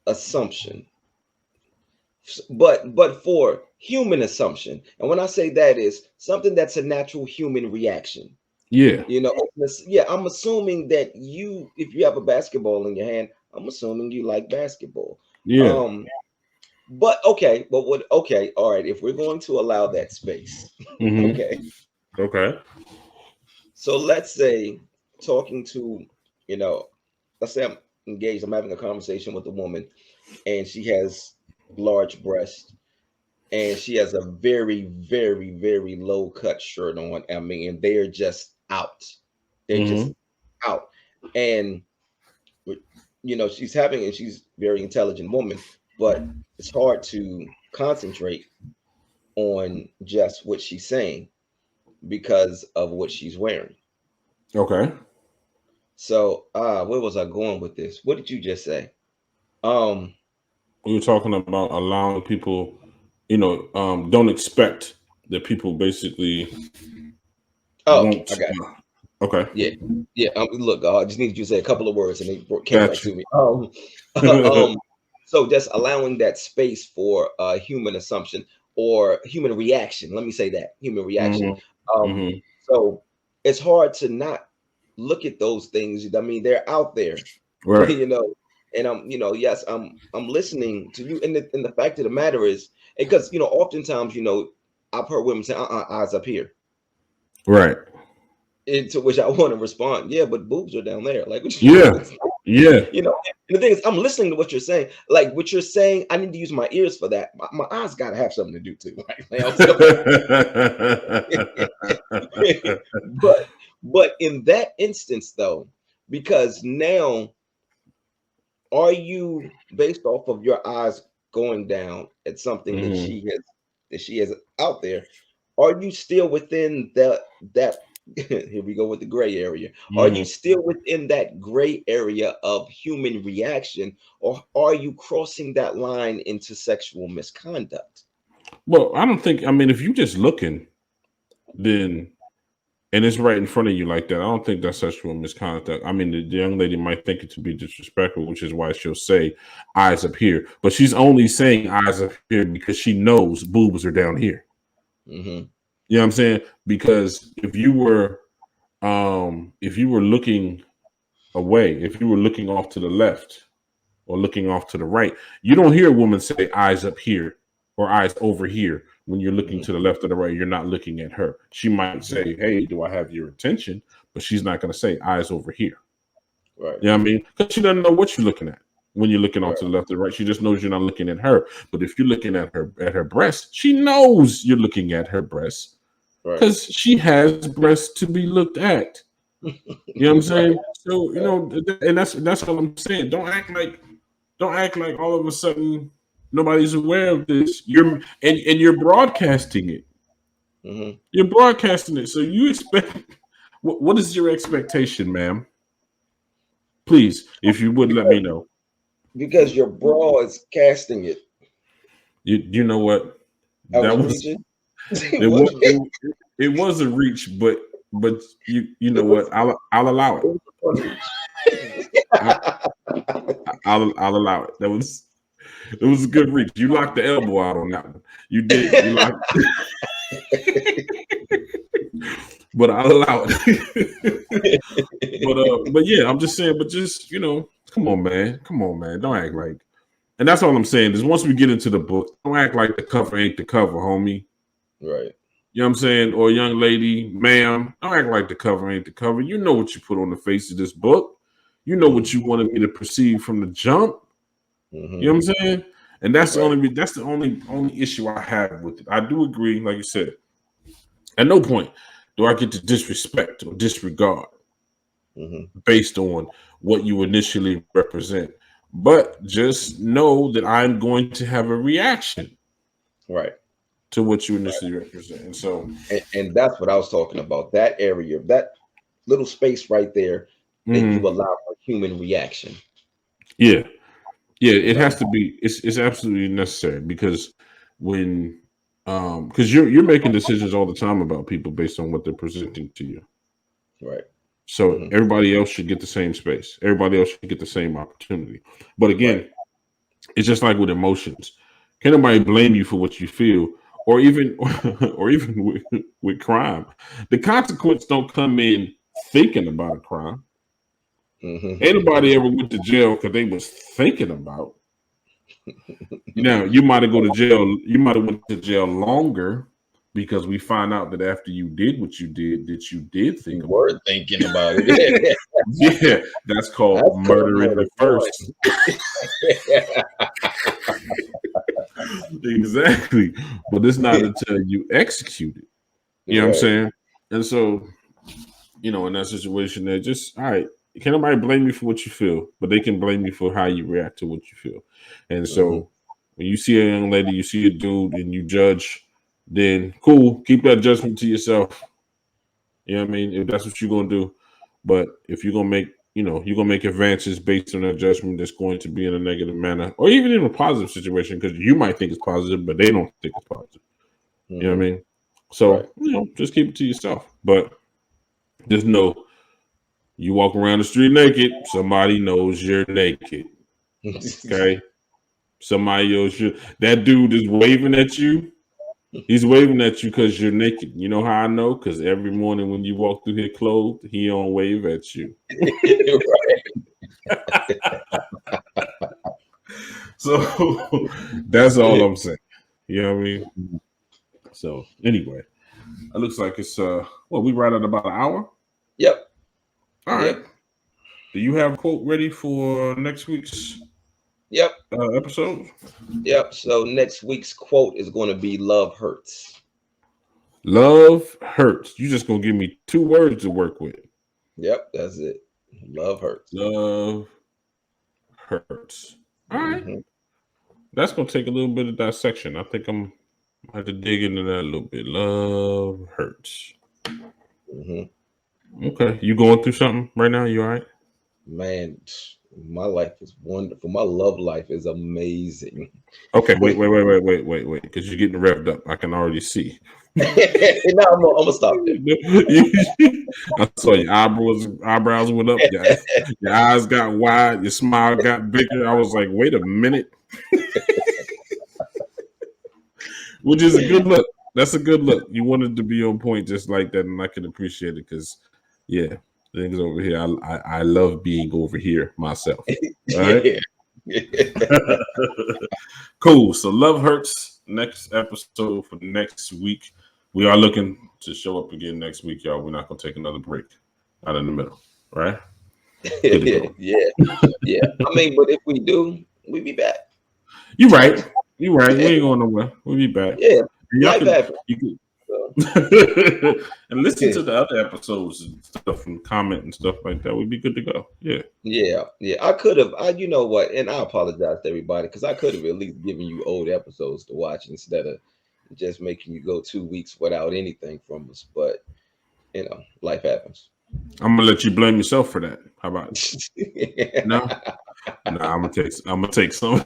assumption, but for human assumption. And when I say that is something that's a natural human reaction. Yeah, Yeah, I'm assuming that if you have a basketball in your hand, I'm assuming you like basketball. yeah. Um, but okay, okay, all right, if we're going to allow that space, Mm-hmm. okay. Okay. So let's say talking to, you know, let's say I'm engaged, I'm having a conversation with a woman and she has large breasts and she has a very, very, very low cut shirt on. I mean, and they're just out. They're just Mm-hmm. out. And she's having and she's a very intelligent woman, but it's hard to concentrate on just what she's saying because of what she's wearing. Okay. So where was I going with this? What did you just say? Um We were talking about allowing people, don't expect that people basically oh, I won't. got Okay. Yeah, yeah. Look, I just needed you to say a couple of words, and they came right Gotcha. to me. Um, so just allowing that space for human assumption or human reaction. Let me say that human reaction. Hmm. Um, Hmm. so it's hard to not look at those things. I mean, they're out there, Right. you know. And yes, I'm listening to you. And the fact of the matter is, because oftentimes, I've heard women say, eyes up here." Right. Into which I want to respond, yeah, but boobs are down there. Like, what Yeah. Yeah. you know, and the thing is, I'm listening to what you're saying. Like, what you're saying, I need to use my ears for that. My eyes got to have something to do too, right? but in that instance, though, because now, are you based off of your eyes going down at something that Hmm. she has out there? Are you still within that here we go with the gray area. Are you Hmm. still within that gray area of human reaction, or are you crossing that line into sexual misconduct? Well, I don't think. I mean, if you just looking, then and it's right in front of you like that, I don't think that's sexual misconduct. I mean, the young lady might think it to be disrespectful, which is why she'll say eyes up here, but she's only saying eyes up here because she knows boobs are down here. Hmm. You know what I'm saying? Because if you were looking away, if you were looking off to the left or looking off to the right, you don't hear a woman say eyes up here or eyes over here when you're looking Hmm. to the left or the right. You're not looking at her. She might say, "Hey, do I have your attention?" But she's not going to say eyes over here. Right, You know what I mean? Because she doesn't know what you're looking at when you're looking off right, to the left or right. She just knows you're not looking at her. But if you're looking at her breast, she knows you're looking at her breast right, because she has breasts to be looked at. You know what I'm right, saying? So and that's what I'm saying. Don't act like all of a sudden nobody's aware of this. You're broadcasting it. hmm You're broadcasting it. So you expect what is your expectation, ma'am? Please, if you would let me because know. your bra is casting it. You know what? I That was was reaching. it What- was it was a reach, but you know it what? was I'll allow it. it was a fun reach. I, I'll allow it. It was a good reach. You locked the elbow out on that one. You did. You locked, but I'll allow it. But yeah, I'm just saying. But just come on, man. Come on, man. Don't act like. And that's all I'm saying is once we get into the book, don't act like the cover ain't the cover, homie. Right. You know what I'm saying? Or young lady, ma'am, don't act like the cover ain't the cover. You know what you put on the face of this book. You know Hmm. what you wanted me to perceive from the jump. You Hmm. know what I'm saying? And Right. that's the only issue I have with it. I do agree, like you said, at no point do I get to disrespect or disregard Hmm. based on what you initially represent. But just know that I'm going to have a reaction Right. to what you initially represent. And so, And that's what I was talking about. That area, that little space right there that you mhm, allow for human reaction. yeah, yeah, it Right. has to be. It's absolutely necessary because when Because you're making decisions all the time about people based on what they're presenting to you. Right. So Hmm. everybody else should get the same space. Everybody else should get the same opportunity. But Right. again, it's just like with emotions. Can nobody blame you for what you feel, or even or even with crime? The consequence don't come in thinking about a crime. Hmm. Anybody ever went to jail because they was thinking about? Now you might have go to jail. You might have went to jail longer because we find out that after you did what you did, that you did think You about were thinking about it. it. Yeah, that's called That's called murder in murder one. reverse. Exactly, but it's not until you execute it. You know what I'm Right. saying? And so, in that situation, they're just all right. Can nobody blame you for what you feel, but they can blame you for how you react to what you feel. And Hmm. so, when you see a young lady, you see a dude, and you judge, then cool, keep that judgment to yourself. You know what I mean? If that's what you're gonna do, but if you're gonna make, you're gonna make advances based on that judgment that's going to be in a negative manner, or even in a positive situation, because you might think it's positive, but they don't think it's positive. You know what I Hmm. mean? Right. So, just keep it to yourself. But just know you walk around the street naked, somebody knows you're naked. Okay? Somebody knows you. That dude is waving at you. He's waving at you because you're naked. You know how I know? Because every morning when you walk through here clothed, he don't wave at you. Right. So that's all I'm saying. You know what I mean? So anyway, it looks like it's we right at about an hour. Yep. All right. Yep. Do you have a quote ready for next week's Yep. episode? Yep. So next week's quote is going to be "Love hurts." Love hurts. You just gonna give me two words to work with. Yep. That's it. Love hurts. Love hurts. All right. Hmm. That's gonna take a little bit of dissection. I think I have to dig into that a little bit. Love hurts. Hmm. Okay. You going through something right now? You all right? Man, my life is wonderful. My love life is amazing. Okay. Wait. Because you're getting revved up. I can already see. Now I'm gonna stop there. I saw your eyebrows went up. Your eyes got wide. Your smile got bigger. I was like, wait a minute. Which is a good look. That's a good look. You wanted to be on point just like that, and I can appreciate it because, yeah, things over here. I love being over here myself. All right, Yeah. cool. So love hurts. Next episode for next week. We are looking to show up again next week, y'all. We're not gonna take another break out in the middle. All right, good to go. Yeah. Yeah. I mean, but if we do, we be back. You right. You right. We ain't going nowhere. We'll be back. Yeah. And y'all Life could happens. you could So, and listen to the other episodes and stuff and comment and stuff like that. We'd be good to go. Yeah. yeah. Yeah. I could have. You know what? And I apologize to everybody because I could have at least given you old episodes to watch instead of just making you go 2 weeks without anything from us. But life happens. I'm gonna let you blame yourself for that. How about it? No? Nah, I'm gonna take some.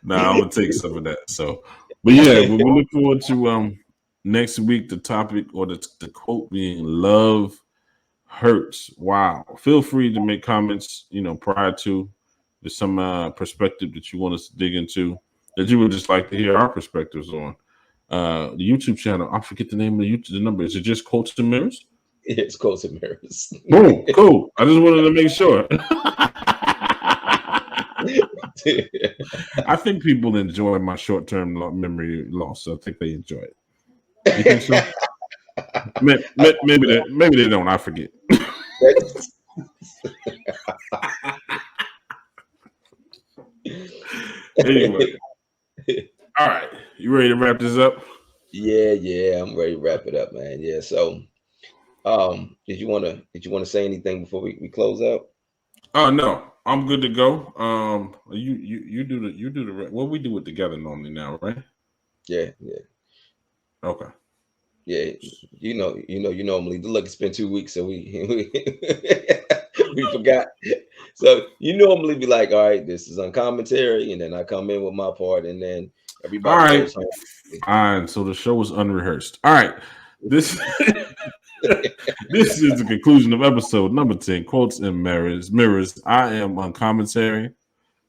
Nah, I'm gonna take some of that. So but yeah, we look forward to next week the topic or the quote being love hurts. Wow. Feel free to make comments, prior to there's some perspective that you want us to dig into that you would just like to hear our perspectives on. The YouTube channel, I forget the name of the number. Is it just Quotes and Mirrors? It's Coast and Mirrors. Boom, cool. I just wanted to make sure. I think people enjoy my short-term memory loss. So I think they enjoy it. You think so? Maybe they don't. I forget. Anyway, all right. You ready to wrap this up? Yeah, I'm ready to wrap it up, man. Yeah. So, did you want to say anything before we close out? Oh no, I'm good to go. You do the what we do it together normally now, right? Yeah, yeah, Okay. yeah. You normally look. It's been 2 weeks, so we we forgot. So you normally be like, all right, this is uncommentary, and then I come in with my part, and then All Everybody right, goes home. fine. So the show was unrehearsed. All right, this this is the conclusion of episode number 10. Quotes and mirrors. Mirrors. I am Uncommonterry.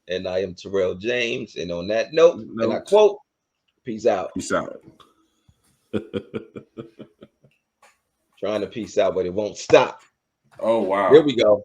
And I am Tyrell James. And on that note, and I Note. quote, peace out. Peace out. Trying to peace out, but it won't stop. Oh There wow. we go.